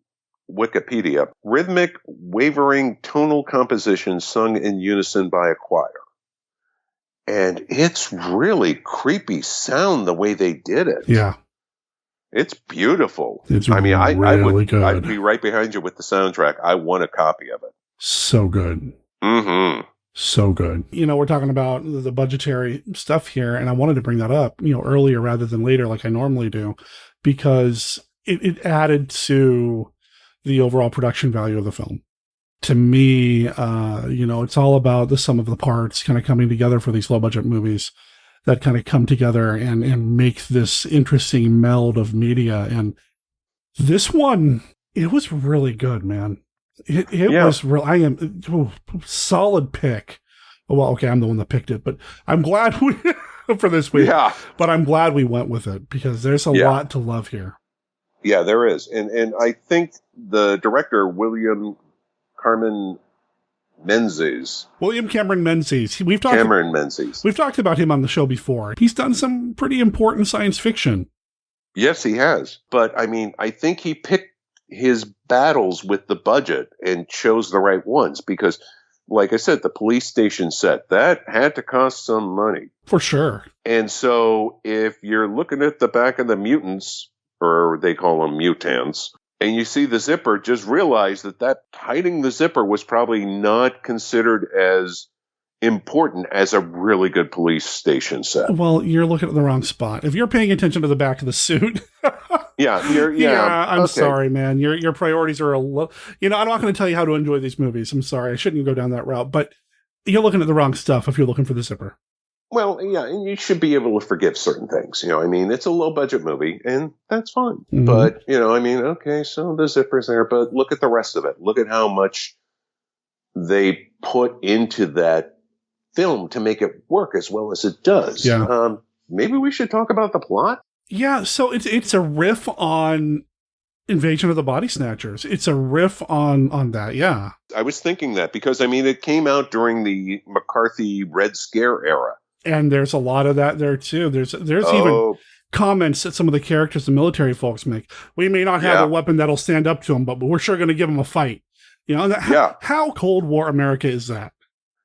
Wikipedia, rhythmic, wavering tonal composition sung in unison by a choir. And it's really creepy sound the way they did it. Yeah. It's beautiful. It's I really good. I'd be right behind you with the soundtrack. I want a copy of it. So good. Mm-hmm. So good. You know, we're talking about the budgetary stuff here, and I wanted to bring that up, earlier rather than later like I normally do, because it added to the overall production value of the film. To me, it's all about the sum of the parts kind of coming together for these low budget movies that kind of come together and make this interesting meld of media. And this one, it was really good, man. It was real. Solid pick Well, okay, I'm the one that picked it, but I'm glad we for this week. Yeah. But I'm glad we went with it because there's a lot to love here. Yeah, there is. And I think the director, William Cameron Menzies. We've talked about him on the show before. He's done some pretty important science fiction. Yes, he has. But I mean, I think he picked his battles with the budget and chose the right ones because, like I said, the police station set, that had to cost some money. For sure. And so if you're looking at the back of the mutants, or they call them mutants, and you see the zipper, just realize that hiding the zipper was probably not considered as important as a really good police station set. Well, you're looking at the wrong spot. If you're paying attention to the back of the suit, I'm sorry, man. Your priorities are a little. I'm not going to tell you how to enjoy these movies. I'm sorry, I shouldn't go down that route. But you're looking at the wrong stuff if you're looking for the zipper. Well, yeah, and you should be able to forgive certain things. It's a low budget movie, and that's fine. Mm-hmm. But okay, so the zipper's there, but look at the rest of it. Look at how much they put into that film to make it work as well as it does. Yeah. Maybe we should talk about the plot. Yeah, so it's a riff on Invasion of the Body Snatchers. It's a riff on that, yeah. I was thinking that because, it came out during the McCarthy Red Scare era. And there's a lot of that there, too. There's even comments that some of the characters, the military folks make. We may not have a weapon that'll stand up to them, but we're sure going to give them a fight. How Cold War America is that?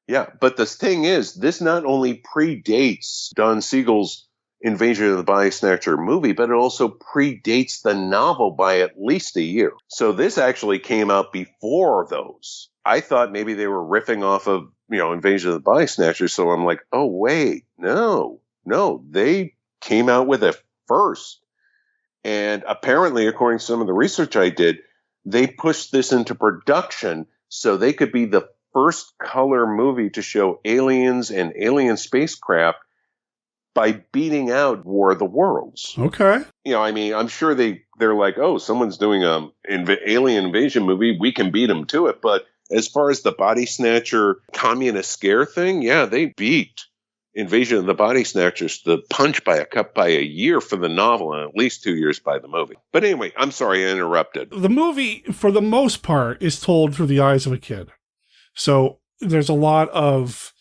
Yeah, but the thing is, this not only predates Don Siegel's Invasion of the Body Snatcher movie, but it also predates the novel by at least a year. So this actually came out before those. I thought maybe they were riffing off of, Invasion of the Body Snatcher. So I'm like, oh, wait, no, they came out with it first. And apparently, according to some of the research I did, they pushed this into production so they could be the first color movie to show aliens and alien spacecraft by beating out War of the Worlds. Okay. I'm sure they're like, oh, someone's doing alien invasion movie. We can beat them to it. But as far as the Body Snatcher communist scare thing, yeah, they beat Invasion of the Body Snatchers the punch by a year for the novel and at least 2 years by the movie. But anyway, I'm sorry I interrupted. The movie, for the most part, is told through the eyes of a kid. So there's a lot of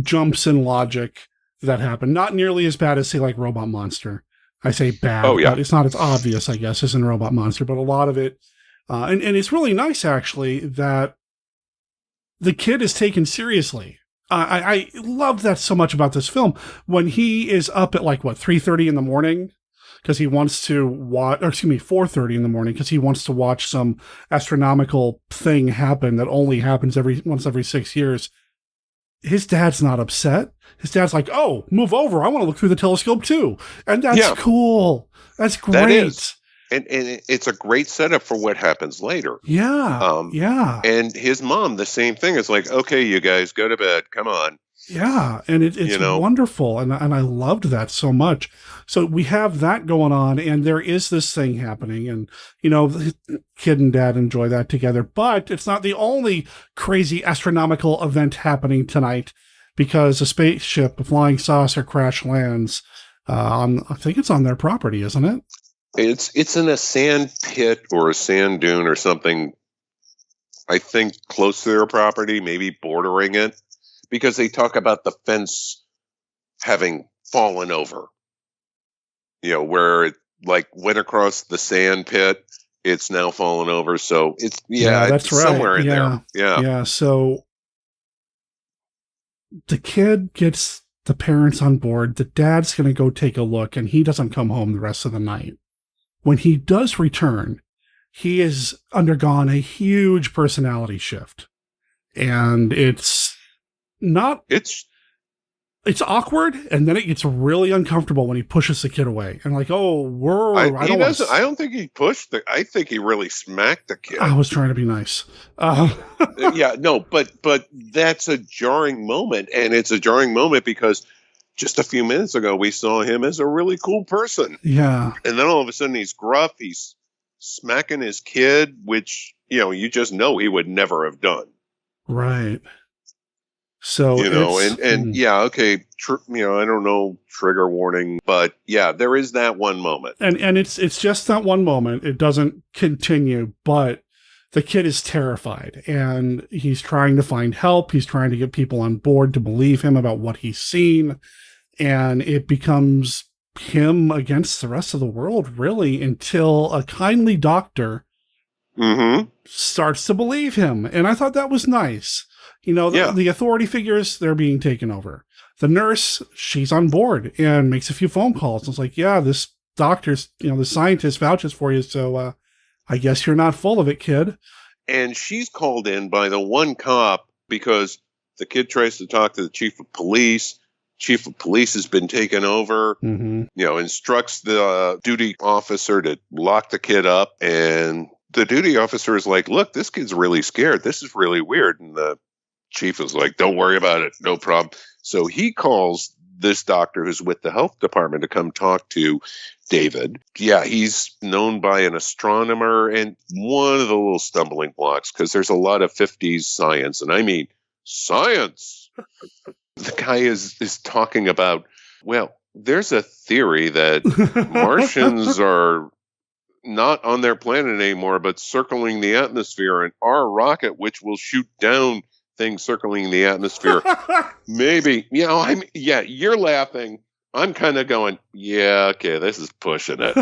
jumps in logic that happen. Not nearly as bad as, say, like Robot Monster. I say bad, but it's not as obvious, I guess, as in Robot Monster. But a lot of it, and it's really nice, actually, that the kid is taken seriously. I love that so much about this film. When he is up at 3:30 in the morning because he wants to watch, 4:30 in the morning because he wants to watch some astronomical thing happen that only happens once every 6 years. His dad's not upset. His dad's like, oh, move over. I want to look through the telescope too. And that's cool. That's great. That is. And it's a great setup for what happens later. Yeah. Yeah. And his mom, the same thing. It's like, okay, you guys go to bed. Come on. Yeah. And it's wonderful. And I loved that so much. So we have that going on and there is this thing happening and, the kid and dad enjoy that together, but it's not the only crazy astronomical event happening tonight because a spaceship, a flying saucer crash lands I think it's on their property, isn't it? It's in a sand pit or a sand dune or something, I think close to their property, maybe bordering it, because they talk about the fence having fallen over. Where it went across the sand pit, it's now fallen over. So it's, that's right. Somewhere in there. Yeah. Yeah. So the kid gets the parents on board. The dad's going to go take a look and he doesn't come home the rest of the night. When he does return, he has undergone a huge personality shift. And it's awkward, and then it gets really uncomfortable when he pushes the kid away. And I don't think he pushed I think he really smacked the kid. I was trying to be nice. But that's a jarring moment, and it's a jarring moment because just a few minutes ago, we saw him as a really cool person. Yeah. And then all of a sudden he's gruff. He's smacking his kid, which, you just know he would never have done. Right. So yeah, okay, I don't know, trigger warning, but yeah, there is that one moment, and it's just that one moment. It doesn't continue, but the kid is terrified, and he's trying to find help. He's trying to get people on board to believe him about what he's seen, and it becomes him against the rest of the world, really, until a kindly doctor starts to believe him. And I thought that was nice. The authority figures, they're being taken over. The nurse, she's on board and makes a few phone calls. It's like, yeah, this doctor's, the scientist vouches for you, so I guess you're not full of it, kid. And she's called in by the one cop because the kid tries to talk to the chief of police. Chief of police has been taken over, instructs the duty officer to lock the kid up. And the duty officer is like, look, this kid's really scared. This is really weird. And the chief is like, don't worry about it. No problem. So he calls this doctor who's with the health department to come talk to David. Yeah, he's known by an astronomer, and one of the little stumbling blocks, because there's a lot of 50s science, and I mean science. The guy is talking about, well, there's a theory that Martians are not on their planet anymore, but circling the atmosphere, and our rocket, which will shoot down things circling the atmosphere, maybe, you're laughing. I'm kind of going, yeah, okay, this is pushing it.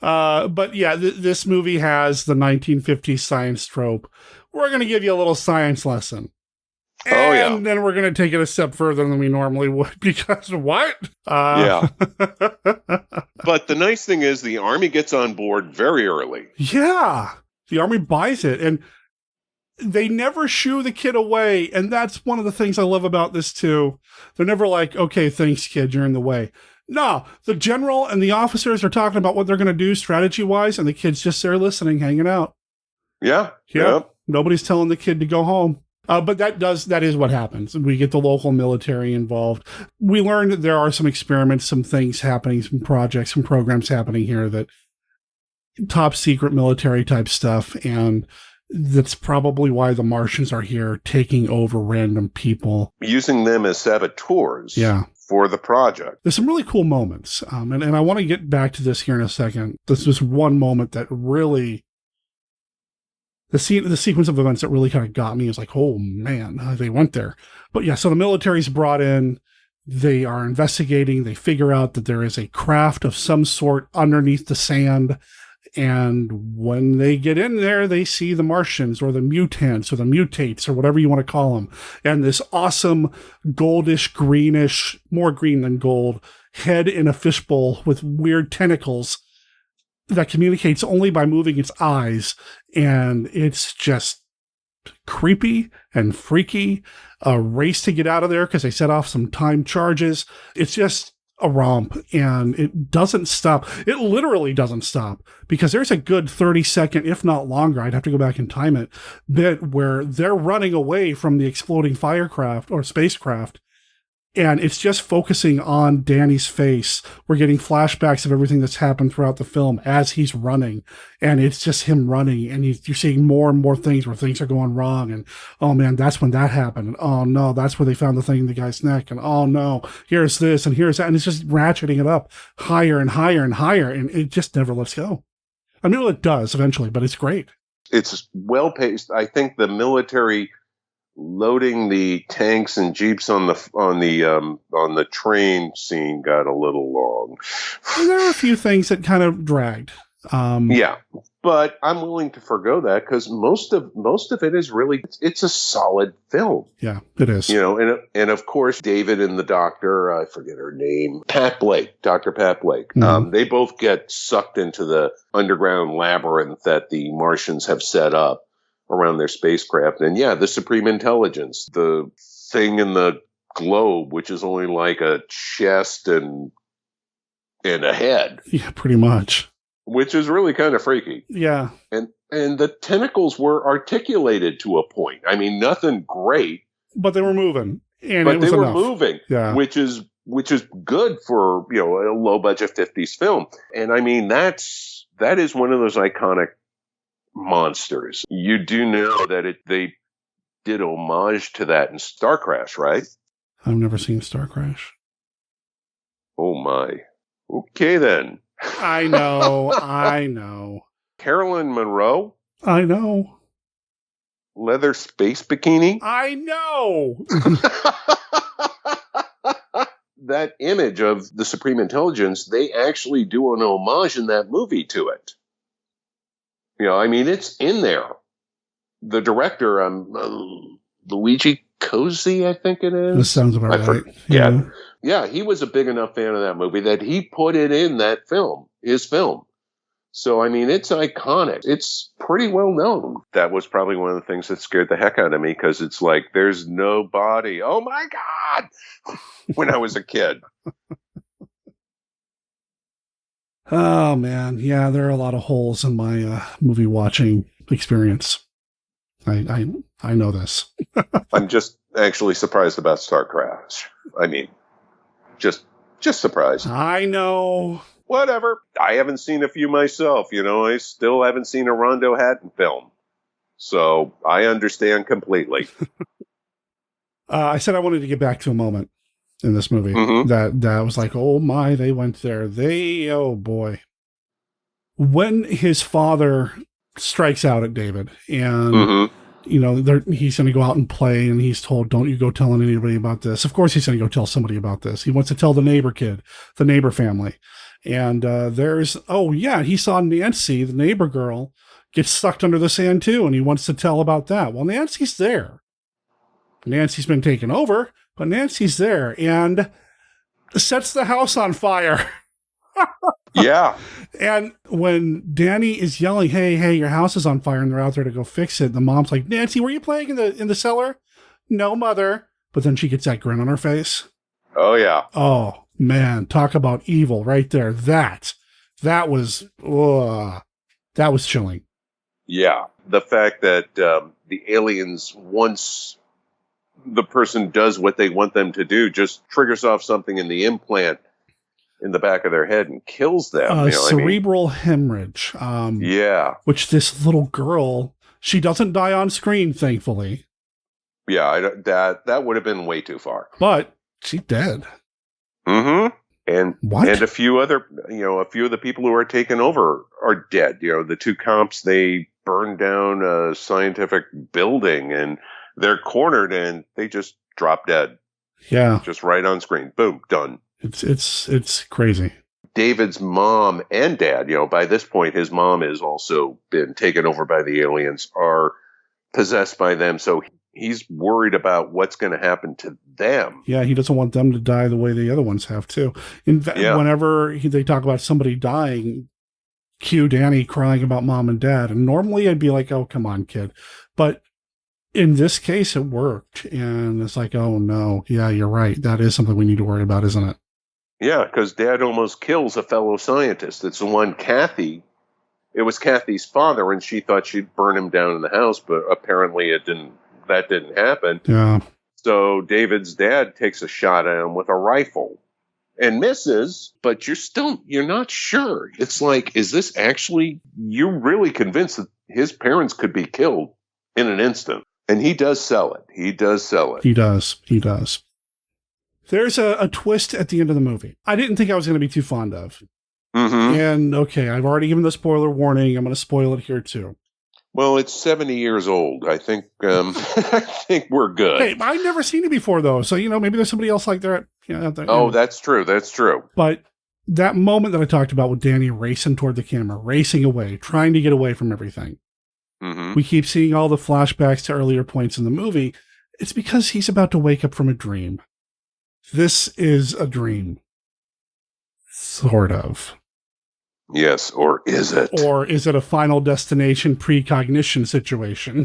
But yeah, this movie has the 1950s science trope. We're going to give you a little science lesson. And then we're going to take it a step further than we normally would, because what? Yeah. But the nice thing is the Army gets on board very early. Yeah. The Army buys it, and they never shoo the kid away. And that's one of the things I love about this too. They're never like, okay, thanks, kid, you're in the way. No, the general and the officers are talking about what they're going to do strategy-wise, and the kid's just there listening, hanging out. Yeah. Nobody's telling the kid to go home. But that is what happens. We get the local military involved. We learned that there are some experiments, some things happening, some projects, some programs happening here that top secret military type stuff. And that's probably why the Martians are here, taking over random people. Using them as saboteurs for the project. There's some really cool moments. And I want to get back to this here in a second. This was one moment that really... The sequence of events that really kind of got me is like, oh man, they went there. But yeah, so the military's brought in, they are investigating, they figure out that there is a craft of some sort underneath the sand. And when they get in there, they see the Martians or the mutants or the mutates or whatever you want to call them. And this awesome goldish, greenish, more green than gold, head in a fishbowl with weird tentacles that communicates only by moving its eyes. And it's just creepy and freaky. A race to get out of there because they set off some timed charges. It's just a romp, and it doesn't stop. It literally doesn't stop, because there's a good 30-second, if not longer, I'd have to go back and time it, bit where they're running away from the exploding firecraft or spacecraft. And it's just focusing on Danny's face. We're getting flashbacks of everything that's happened throughout the film as he's running. And it's just him running. And you're seeing more and more things where things are going wrong. And, oh man, that's when that happened. And, oh no, that's where they found the thing in the guy's neck. And, oh no, here's this and here's that. And it's just ratcheting it up higher and higher and higher. And it just never lets go. I mean, well, it does eventually, but it's great. It's well paced. I think the military loading the tanks and jeeps on the train scene got a little long. There are a few things that kind of dragged. But I'm willing to forgo that, because most of it is really, it's a solid film. Yeah, it is. And of course David and the doctor, I forget her name, Dr. Pat Blake. They both get sucked into the underground labyrinth that the Martians have set up around their spacecraft. And the Supreme Intelligence, the thing in the globe, which is only like a chest and a head. Yeah, pretty much. Which is really kind of freaky. Yeah. And the tentacles were articulated to a point. I mean, nothing great. But they were moving. And but it was they were enough. moving, which is good for, a low budget 50s film. And I mean, that is one of those iconic monsters. You do know that they did homage to that in Star Crash, right? I've never seen Star Crash. Oh my. Okay then. I know. Carolyn Monroe? I know. Leather space bikini? I know. That image of the Supreme Intelligence, they actually do an homage in that movie to it. You know, I mean, it's in there. The director, Luigi Cosi, I think it is. This sounds about right. Yeah, he was a big enough fan of that movie that he put it in that film, his film. So, I mean, it's iconic. It's pretty well known. That was probably one of the things that scared the heck out of me, because it's like, there's no body. Oh, my God! When I was a kid. Oh, man. Yeah, there are a lot of holes in my movie watching experience. I know this. I'm just actually surprised about Star Crash. I mean, just surprised. I know. Whatever. I haven't seen a few myself. You know, I still haven't seen a Rondo Hatton film. So I understand completely. I said I wanted to get back to a moment in this movie that was like, oh my, they went there. Oh boy. When his father strikes out at David and, you know, he's going to go out and play, and he's told, don't you go telling anybody about this. Of course he's going to go tell somebody about this. He wants to tell the neighbor kid, the neighbor family. And he saw Nancy, the neighbor girl, get sucked under the sand too, and he wants to tell about that. Well, Nancy's there. Nancy's been taken over, but Nancy's there and sets the house on fire. Yeah. And when Danny is yelling, hey, your house is on fire, and they're out there to go fix it, the mom's like, Nancy, were you playing in the cellar? No, mother. But then she gets that grin on her face. Oh, yeah. Oh, man. Talk about evil right there. That was chilling. Yeah. The fact that the aliens, once the person does what they want them to do, just triggers off something in the implant in the back of their head and kills them. Cerebral hemorrhage. Yeah. Which this little girl, she doesn't die on screen, thankfully. Yeah, that would have been way too far. But she's dead. Mm-hmm. And what? And a few of the people who are taken over are dead. You know, the two cops, they burned down a scientific building, and they're cornered, and they just drop dead. Yeah. Just right on screen. Boom, done. It's crazy. David's mom and dad, you know, by this point, his mom has also been taken over by the aliens, are possessed by them. So he's worried about what's going to happen to them. Yeah, he doesn't want them to die the way the other ones have too. Whenever they talk about somebody dying, cue Danny crying about mom and dad. And normally I'd be like, oh, come on, kid. But in this case, it worked. And it's like, oh, no. Yeah, you're right. That is something we need to worry about, isn't it? Yeah, because dad almost kills a fellow scientist. It's the one Kathy. It was Kathy's father, and she thought she'd burn him down in the house, but apparently that didn't happen. Yeah. So David's dad takes a shot at him with a rifle and misses, but you're not sure. It's like, is this actually, you're really convinced that his parents could be killed in an instant. And he does sell it. He does. There's a twist at the end of the movie I didn't think I was going to be too fond of. Mm-hmm. And okay, I've already given the spoiler warning. I'm going to spoil it here too. Well, it's 70 years old. I think I think we're good. Hey, I've never seen it before though, so maybe there's somebody else like that. Oh, that's true. That's true. But that moment that I talked about with Danny racing toward the camera, racing away, trying to get away from everything. Mm-hmm. We keep seeing all the flashbacks to earlier points in the movie. It's because he's about to wake up from a dream. This is a dream. Sort of. Yes, or is it? Or is it a Final Destination precognition situation?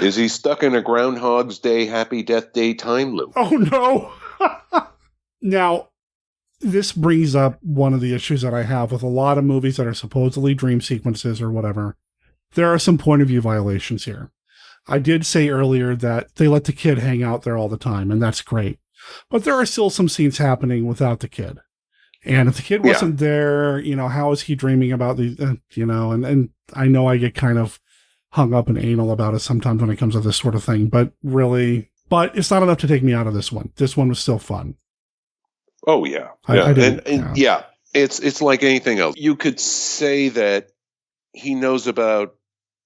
Is he stuck in a Groundhog's Day, Happy Death Day time loop? Oh, no. Now, this brings up one of the issues that I have with a lot of movies that are supposedly dream sequences or whatever. There are some point of view violations here. I did say earlier that they let the kid hang out there all the time, and that's great. But there are still some scenes happening without the kid. And if the kid wasn't there, how is he dreaming about these, and I know I get kind of hung up and anal about it sometimes when it comes to this sort of thing, but it's not enough to take me out of this one. This one was still fun. Oh yeah. Yeah. It's like anything else. You could say that he knows about,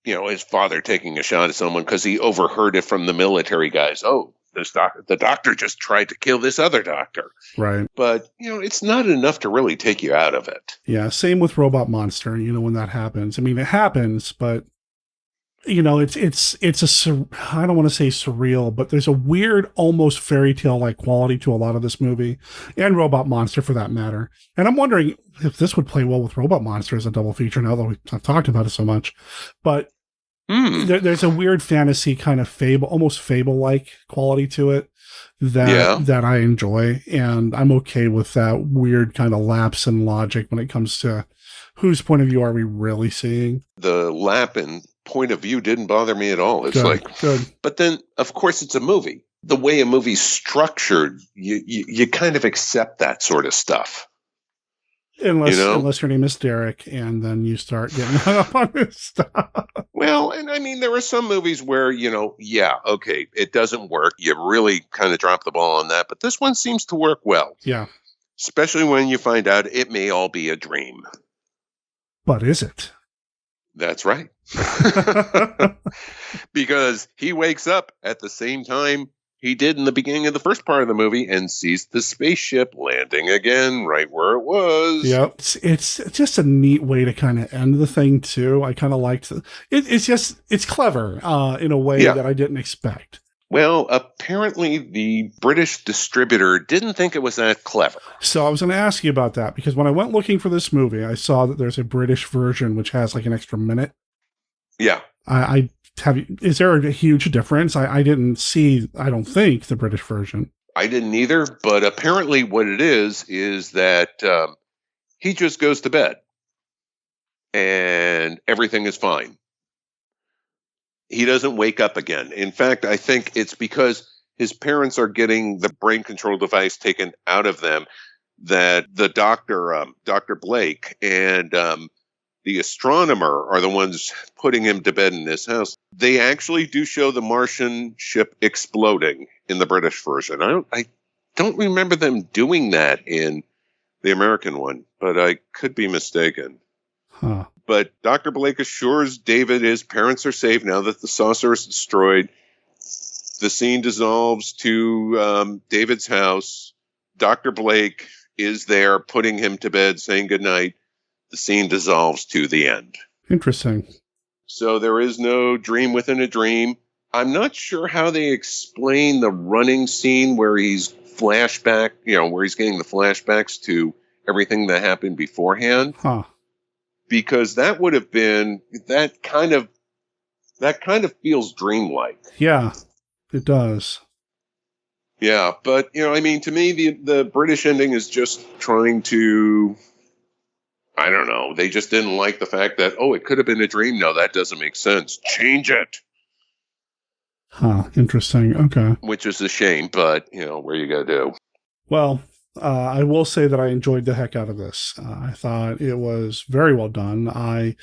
his father taking a shot at someone because he overheard it from the military guys. Oh, the doctor just tried to kill this other doctor. Right. But, it's not enough to really take you out of it. Yeah. Same with Robot Monster, when that happens. I mean, it happens, but I don't want to say surreal, but there's a weird, almost fairy tale like quality to a lot of this movie, and Robot Monster for that matter. And I'm wondering if this would play well with Robot Monster as a double feature now that I've talked about it so much. But there's a weird fantasy kind of almost fable-like quality to it that I enjoy, and I'm okay with that weird kind of lapse in logic when it comes to whose point of view are we really seeing. The lap in point of view didn't bother me at all. It's good. But then, of course, it's a movie. The way a movie's structured, you kind of accept that sort of stuff. Unless your name is Derek, and then you start getting hung up on this stuff. Well, and I mean, there are some movies where, okay, it doesn't work. You really kind of drop the ball on that. But this one seems to work well. Yeah. Especially when you find out it may all be a dream. But is it? That's right. Because he wakes up at the same time he did in the beginning of the first part of the movie and sees the spaceship landing again right where it was. Yep. It's just a neat way to kind of end the thing, too. I kind of liked it. It's clever in a way that I didn't expect. Well, apparently the British distributor didn't think it was that clever. So I was going to ask you about that, because when I went looking for this movie, I saw that there's a British version which has like an extra minute. Yeah. Is there a huge difference? I didn't see, I don't think, the British version. I didn't either, but apparently what it is that he just goes to bed and everything is fine. He doesn't wake up again. In fact, I think it's because his parents are getting the brain control device taken out of them that the doctor, Dr. Blake, and the astronomer are the ones putting him to bed in his house. They actually do show the Martian ship exploding in the British version. I don't remember them doing that in the American one, but I could be mistaken. Huh. But Dr. Blake assures David his parents are safe now that the saucer is destroyed. The scene dissolves to David's house. Dr. Blake is there putting him to bed, saying goodnight. The scene dissolves to the end. Interesting. So there is no dream within a dream. I'm not sure how they explain the running scene where he's where he's getting the flashbacks to everything that happened beforehand. Huh. Because that would have been that kind of feels dreamlike. Yeah, it does. Yeah, but to me the British ending is just trying to, I don't know, they just didn't like the fact that it could have been a dream. No, that doesn't make sense. Change it. Huh, interesting. Okay. Which is a shame, but what are you gonna do? Well, I will say that I enjoyed the heck out of this. I thought it was very well done. I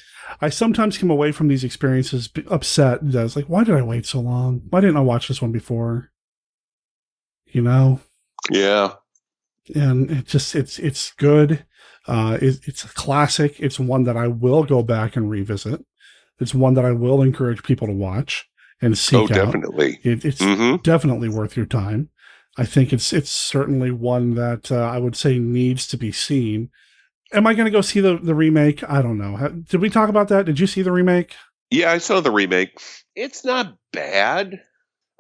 sometimes come away from these experiences upset. I was like, why did I wait so long? Why didn't I watch this one before? Yeah. And it's good. It's a classic. It's one that I will go back and revisit. It's one that I will encourage people to watch and seek out. Oh, definitely. It's definitely worth your time. I think it's certainly one that I would say needs to be seen. Am I going to go see the remake? I don't know. Did we talk about that? Did you see the remake? Yeah, I saw the remake. It's not bad.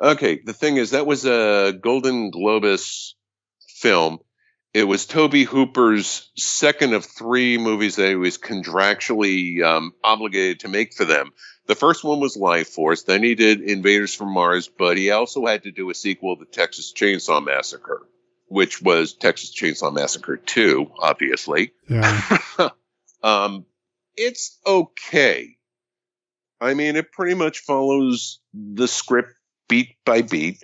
Okay, the thing is, that was a Golden Globus film. It was Tobe Hooper's second of 3 movies that he was contractually obligated to make for them. The first one was Life Force. Then he did Invaders from Mars, but he also had to do a sequel to Texas Chainsaw Massacre, which was Texas Chainsaw Massacre 2, obviously. Yeah. It's okay. I mean, it pretty much follows the script beat by beat.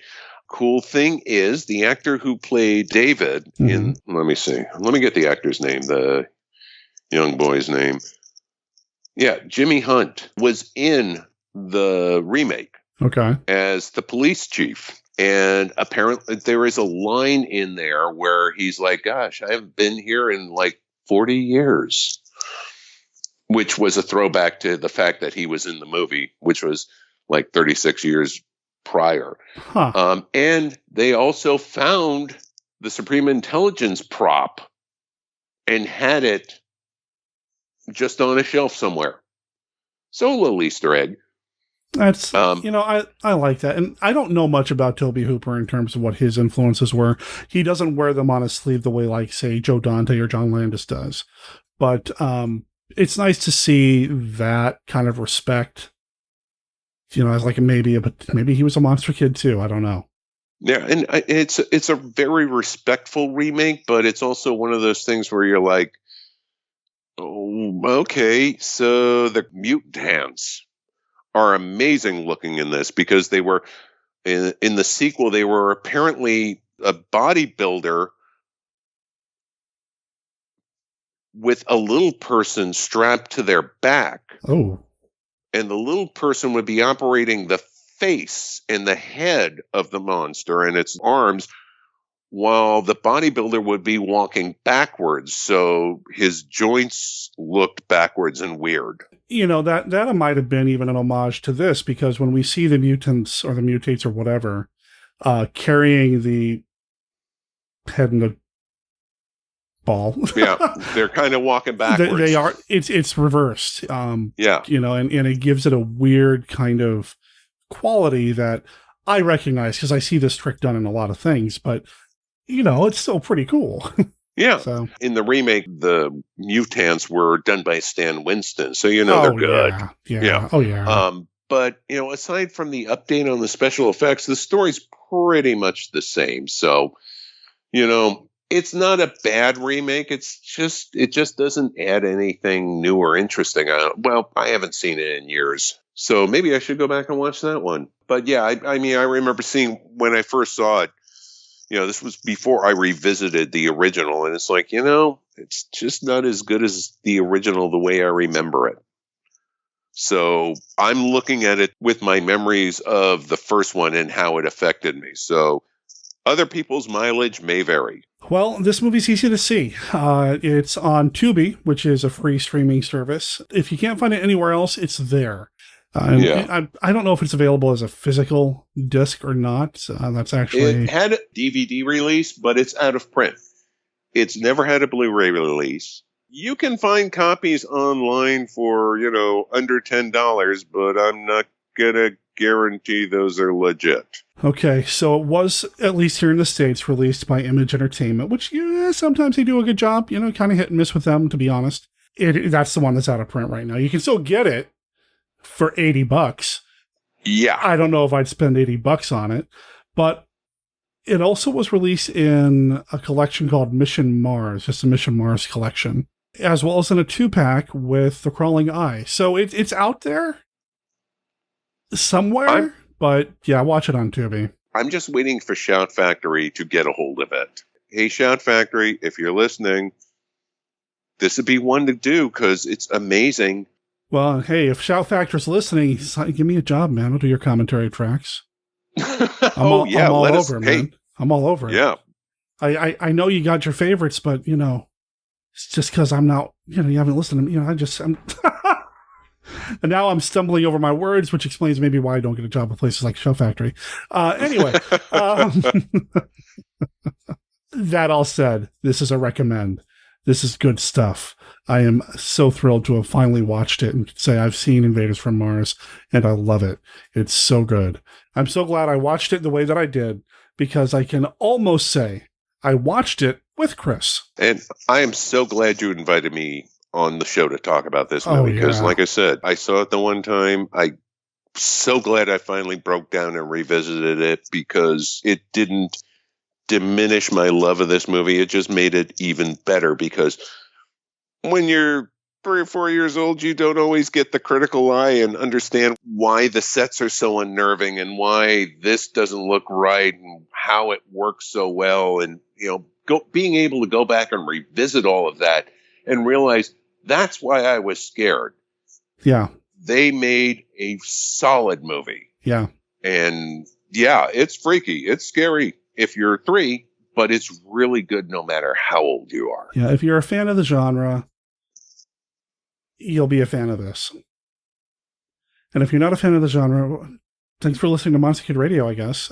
Cool thing is, the actor who played David in, let me see, let me get the actor's name, the young boy's name. Yeah, Jimmy Hunt was in the remake Okay. as the police chief. And apparently there is a line in there where he's like, gosh, I haven't been here in like 40 years, which was a throwback to the fact that he was in the movie, which was like 36 years prior. Huh. And they also found the Supreme Intelligence prop and had it just on a shelf somewhere. So a little Easter egg. That's, I like that. And I don't know much about Toby Hooper in terms of what his influences were. He doesn't wear them on his sleeve the way, like, say, Joe Dante or John Landis does. But it's nice to see that kind of respect. As like maybe he was a monster kid too. I don't know. Yeah, and it's a very respectful remake, but it's also one of those things where you're like, oh, okay, so the mutant hands are amazing looking in this, because they were in the sequel, they were apparently a bodybuilder with a little person strapped to their back. Oh. And the little person would be operating the face and the head of the monster and its arms, while the bodybuilder would be walking backwards. So his joints looked backwards and weird. That might have been even an homage to this, because when we see the mutants or the mutates or whatever, carrying the head in the ball. Yeah, they're kind of walking backwards. They are. It's reversed. Yeah. And it gives it a weird kind of quality that I recognize, because I see this trick done in a lot of things, but it's still pretty cool. Yeah. So in the remake, the mutants were done by Stan Winston, so they're good. Yeah. Oh yeah. But aside from the update on the special effects, the story's pretty much the same. So, it's not a bad remake. It just doesn't add anything new or interesting. I haven't seen it in years, so maybe I should go back and watch that one. But yeah, I remember seeing when I first saw it. This was before I revisited the original, and it's like, it's just not as good as the original the way I remember it. So I'm looking at it with my memories of the first one and how it affected me. So other people's mileage may vary. Well, this movie's easy to see. It's on Tubi, which is a free streaming service. If you can't find it anywhere else, it's there. I don't know if it's available as a physical disc or not. That's actually... It had a DVD release, but it's out of print. It's never had a Blu-ray release. You can find copies online for, under $10, but I'm not going to guarantee those are legit. Okay, so it was, at least here in the States, released by Image Entertainment, which sometimes they do a good job, kind of hit and miss with them, to be honest. That's the one that's out of print right now. You can still get it for $80. Yeah. I don't know if I'd spend $80 on it, but it also was released in a collection called Mission Mars, just a Mission Mars collection, as well as in a 2-pack with The Crawling Eye. So it's out there somewhere. But yeah, watch it on Tubi. I'm just waiting for Shout Factory to get a hold of it. Hey, Shout Factory, if you're listening, this would be one to do because it's amazing. Well, hey, if Shout Factory's listening, give me a job, man. I'll do your commentary tracks. I'm all over, man. I'm all over it. Yeah. I know you got your favorites, but, it's just because I'm not, you haven't listened to me. I'm and now I'm stumbling over my words, which explains maybe why I don't get a job at places like Show Factory. Anyway, that all said, this is a recommend. This is good stuff. I am so thrilled to have finally watched it and say I've seen Invaders from Mars, and I love it. It's so good. I'm so glad I watched it the way that I did, because I can almost say I watched it with Chris. And I am so glad you invited me on the show to talk about this movie, because like I said, I saw it the one time. I'm so glad I finally broke down and revisited it, because it didn't diminish my love of this movie. It just made it even better, because when you're 3 or 4 years old, you don't always get the critical eye and understand why the sets are so unnerving and why this doesn't look right and how it works so well. And, being able to go back and revisit all of that and realize that's why I was scared. Yeah. they made a solid movie. Yeah. And yeah, it's freaky. It's scary if you're 3, but it's really good no matter how old you are. Yeah, if you're a fan of the genre, you'll be a fan of this. And if you're not a fan of the genre, thanks for listening to Monster Kid Radio, I guess.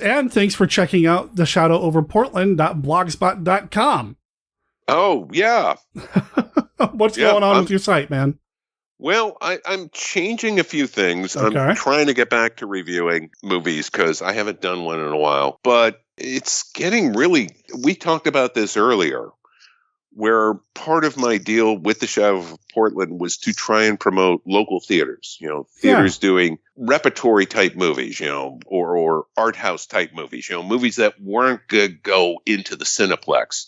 And thanks for checking out the shadowOverPortland.blogspot.com. Oh, yeah. What's going on with your site, man? Well, I'm changing a few things. Okay. I'm trying to get back to reviewing movies because I haven't done one in a while. But it's getting really... We talked about this earlier, where part of my deal with the Shadow of Portland was to try and promote local theaters. You know, theaters doing repertory type movies, you know, or art house type movies, you know, movies that weren't going to go into the Cineplex.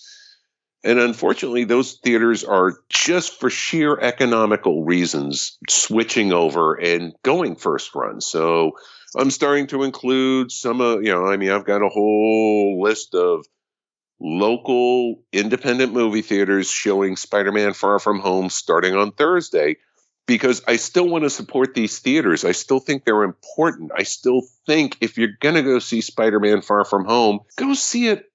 And unfortunately, those theaters are just for sheer economical reasons switching over and going first run. So I'm starting to include some of, you know, I mean, I've got a whole list of local independent movie theaters showing Spider-Man Far From Home starting on Thursday, because I still want to support these theaters. I still think they're important. I still think if you're going to go see Spider-Man Far From Home, go see it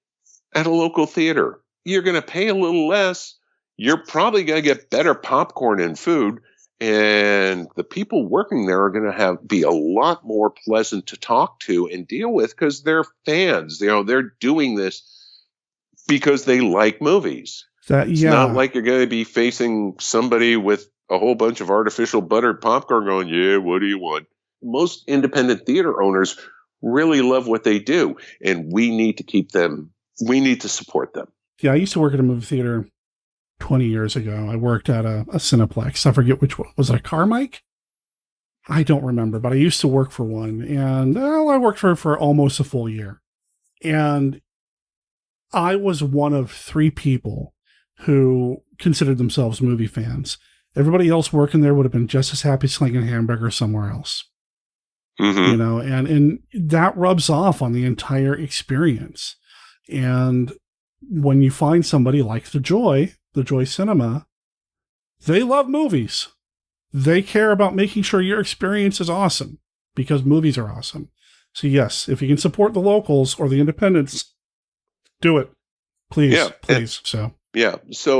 at a local theater. You're going to pay a little less. You're probably going to get better popcorn and food. And the people working there are going to be a lot more pleasant to talk to and deal with because they're fans. You know, they're doing this because they like movies. It's not like you're going to be facing somebody with a whole bunch of artificial buttered popcorn going, yeah, what do you want? Most independent theater owners really love what they do, and we need to keep them. We need to support them. Yeah, I used to work at a movie theater 20 years ago. I worked at a Cineplex. I forget which one. Was it a Carmike? I don't remember, but I used to work for one. And I worked for almost a full year. And I was one of 3 people who considered themselves movie fans. Everybody else working there would have been just as happy slinging hamburgers somewhere else. Mm-hmm. You know, and that rubs off on the entire experience. And when you find somebody like the Joy Cinema, they love movies. They care about making sure your experience is awesome because movies are awesome. So yes, if you can support the locals or the independents, do it. Please, please. So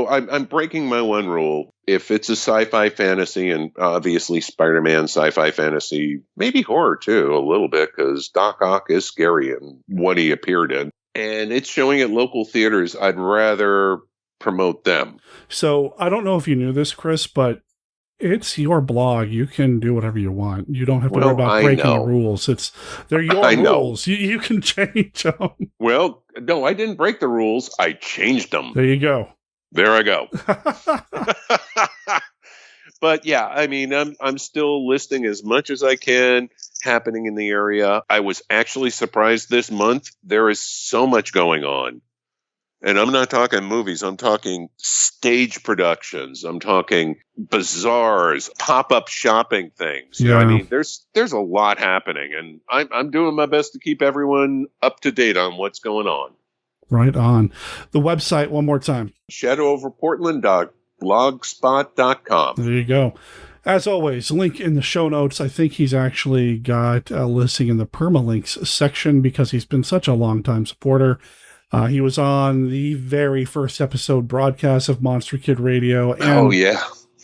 I'm breaking my one rule. If it's a sci-fi fantasy, and obviously Spider-Man sci-fi fantasy, maybe horror too, a little bit, because Doc Ock is scary in what he appeared in. And it's showing at local theaters, I'd rather promote them. So I don't know if you knew this, Chris, but it's your blog. You can do whatever you want. You don't have to worry about breaking the rules. They're your rules. You can change them. Well, no, I didn't break the rules. I changed them. There you go. There I go. But yeah, I mean, I'm still listing as much as I can happening in the area. I was actually surprised this month. There is so much going on. And I'm not talking movies. I'm talking stage productions. I'm talking bazaars, pop-up shopping things. Yeah. You know what I mean, there's a lot happening, and I'm doing my best to keep everyone up to date on what's going on. Right on. The website one more time. shadowOverPortland.blogspot.com. There you go. As always, link in the show notes. I think he's actually got a listing in the permalinks section because he's been such a long-time supporter. He was on the very first episode broadcast of Monster Kid Radio. And,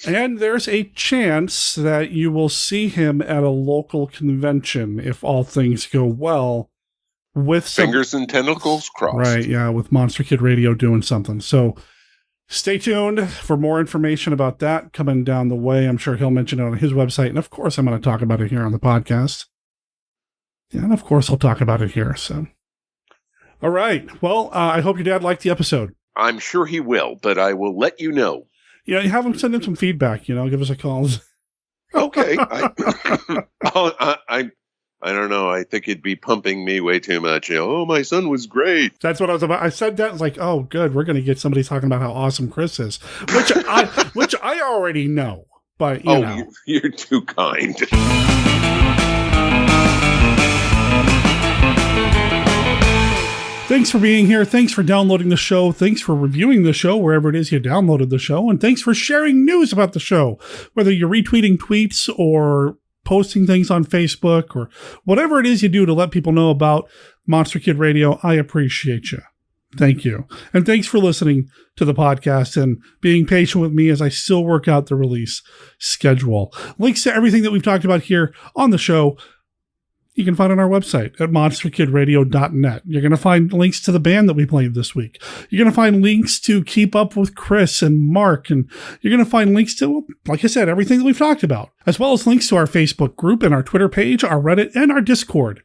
and there's a chance that you will see him at a local convention if all things go well. With fingers and tentacles crossed. Right, yeah, with Monster Kid Radio doing something. So stay tuned for more information about that coming down the way. I'm sure he'll mention it on his website. And of course, I'm going to talk about it here on the podcast. Yeah, and of course, I'll talk about it here. So, all right. Well, I hope your dad liked the episode. I'm sure he will, but I will let you know. Yeah, you have him send him some feedback. Give us a call. Okay. I don't know. I think he'd be pumping me way too much. Oh, my son was great. That's what I was about. I said that. I was like, oh, good. We're going to get somebody talking about how awesome Chris is, which I already know. But, you know. You're too kind. Thanks for being here. Thanks for downloading the show. Thanks for reviewing the show wherever it is you downloaded the show. And thanks for sharing news about the show, whether you're retweeting tweets or posting things on Facebook or whatever it is you do to let people know about Monster Kid Radio. I appreciate you. Thank you. And thanks for listening to the podcast and being patient with me as I still work out the release schedule. Links to everything that we've talked about here on the show you can find on our website at monsterkidradio.net. You're going to find links to the band that we played this week. You're going to find links to keep up with Chris and Mark, and you're going to find links to, like I said, everything that we've talked about, as well as links to our Facebook group and our Twitter page, our Reddit, and our Discord.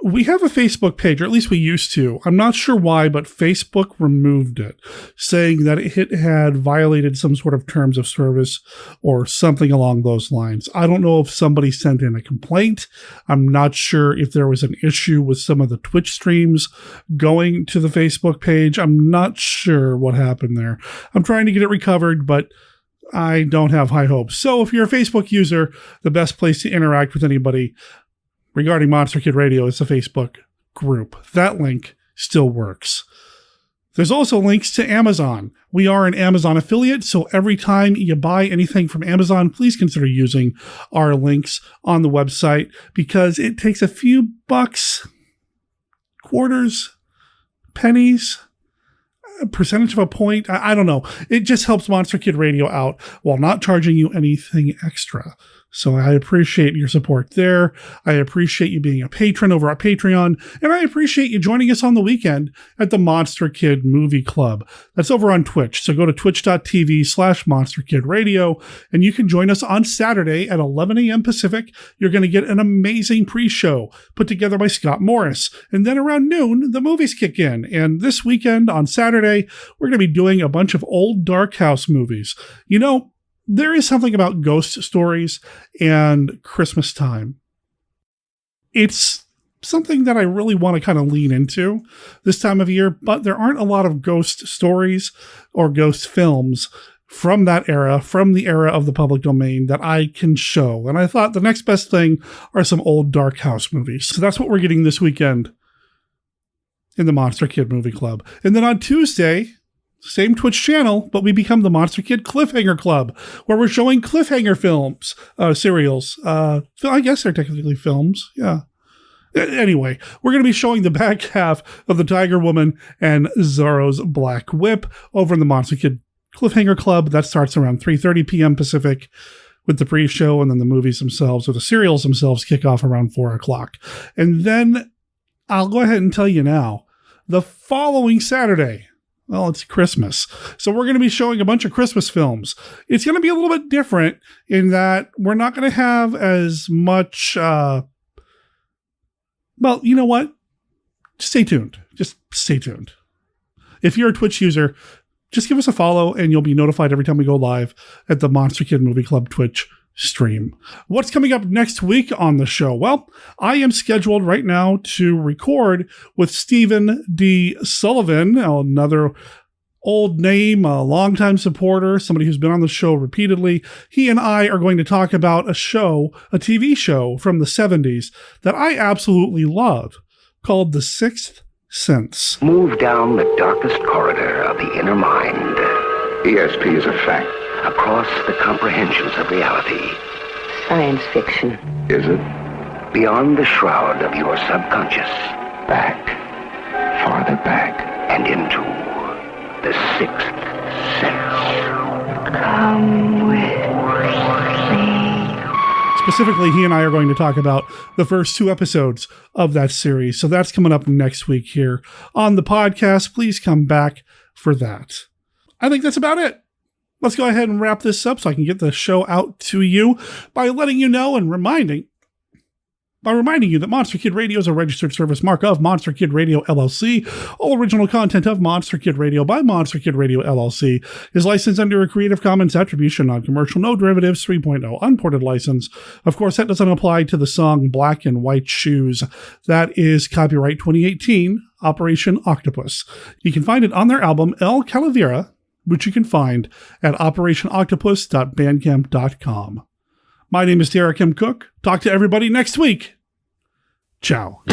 We have a Facebook page, or at least we used to. I'm not sure why, but Facebook removed it, saying that it had violated some sort of terms of service or something along those lines. I don't know if somebody sent in a complaint. I'm not sure if there was an issue with some of the Twitch streams going to the Facebook page. I'm not sure what happened there. I'm trying to get it recovered, but I don't have high hopes. So if you're a Facebook user, the best place to interact with anybody regarding Monster Kid Radio is the Facebook group. That link still works. There's also links to Amazon. We are an Amazon affiliate, so every time you buy anything from Amazon, please consider using our links on the website because it takes a few bucks, quarters, pennies, a percentage of a point. I don't know. It just helps Monster Kid Radio out while not charging you anything extra. So I appreciate your support there. I appreciate you being a patron over at Patreon. And I appreciate you joining us on the weekend at the Monster Kid Movie Club. That's over on Twitch. So go to twitch.tv/Monster Kid Radio, and you can join us on Saturday at 11 a.m. Pacific. You're going to get an amazing pre-show put together by Scott Morris. And then around noon, the movies kick in. And this weekend on Saturday, we're going to be doing a bunch of old Dark House movies. You know, there is something about ghost stories and Christmas time. It's something that I really want to kind of lean into this time of year, but there aren't a lot of ghost stories or ghost films from that era, from the era of the public domain that I can show. And I thought the next best thing are some old Dark House movies. So that's what we're getting this weekend in the Monster Kid Movie Club. And then on Tuesday, same Twitch channel, but we become the Monster Kid Cliffhanger Club, where we're showing cliffhanger films, serials. I guess they're technically films. Yeah. Anyway, we're going to be showing the back half of The Tiger Woman and Zorro's Black Whip over in the Monster Kid Cliffhanger Club. That starts around 3:30 p.m. Pacific with the pre-show, and then the movies themselves or the serials themselves kick off around 4 o'clock. And then I'll go ahead and tell you now, the following Saturday, well, it's Christmas. So we're going to be showing a bunch of Christmas films. It's going to be a little bit different in that we're not going to have as much, well, you know what? Stay tuned. Just stay tuned. If you're a Twitch user, just give us a follow and you'll be notified every time we go live at the Monster Kid Movie Club Twitch stream. What's coming up next week on the show? Well, I am scheduled right now to record with Stephen D. Sullivan, another old name, a longtime supporter, somebody who's been on the show repeatedly. He and I are going to talk about a TV show from the 70s that I absolutely love called The Sixth Sense. Move down the darkest corridor of the inner mind. ESP is a fact. Across the comprehensions of reality. Science fiction. Is it? Beyond the shroud of your subconscious. Back. Farther back. And into the sixth sense. Come with me. Specifically, he and I are going to talk about the first 2 episodes of that series. So that's coming up next week here on the podcast. Please come back for that. I think that's about it. Let's go ahead and wrap this up so I can get the show out to you by letting you know and reminding you that Monster Kid Radio is a registered service mark of Monster Kid Radio LLC. All original content of Monster Kid Radio by Monster Kid Radio LLC is licensed under a Creative Commons Attribution Non-Commercial No Derivatives 3.0 Unported license. Of course, that doesn't apply to the song Black and White Shoes. That is copyright 2018, Operation Octopus. You can find it on their album El Calavera, which you can find at operationoctopus.bandcamp.com. My name is Derek M. Cook. Talk to everybody next week. Ciao.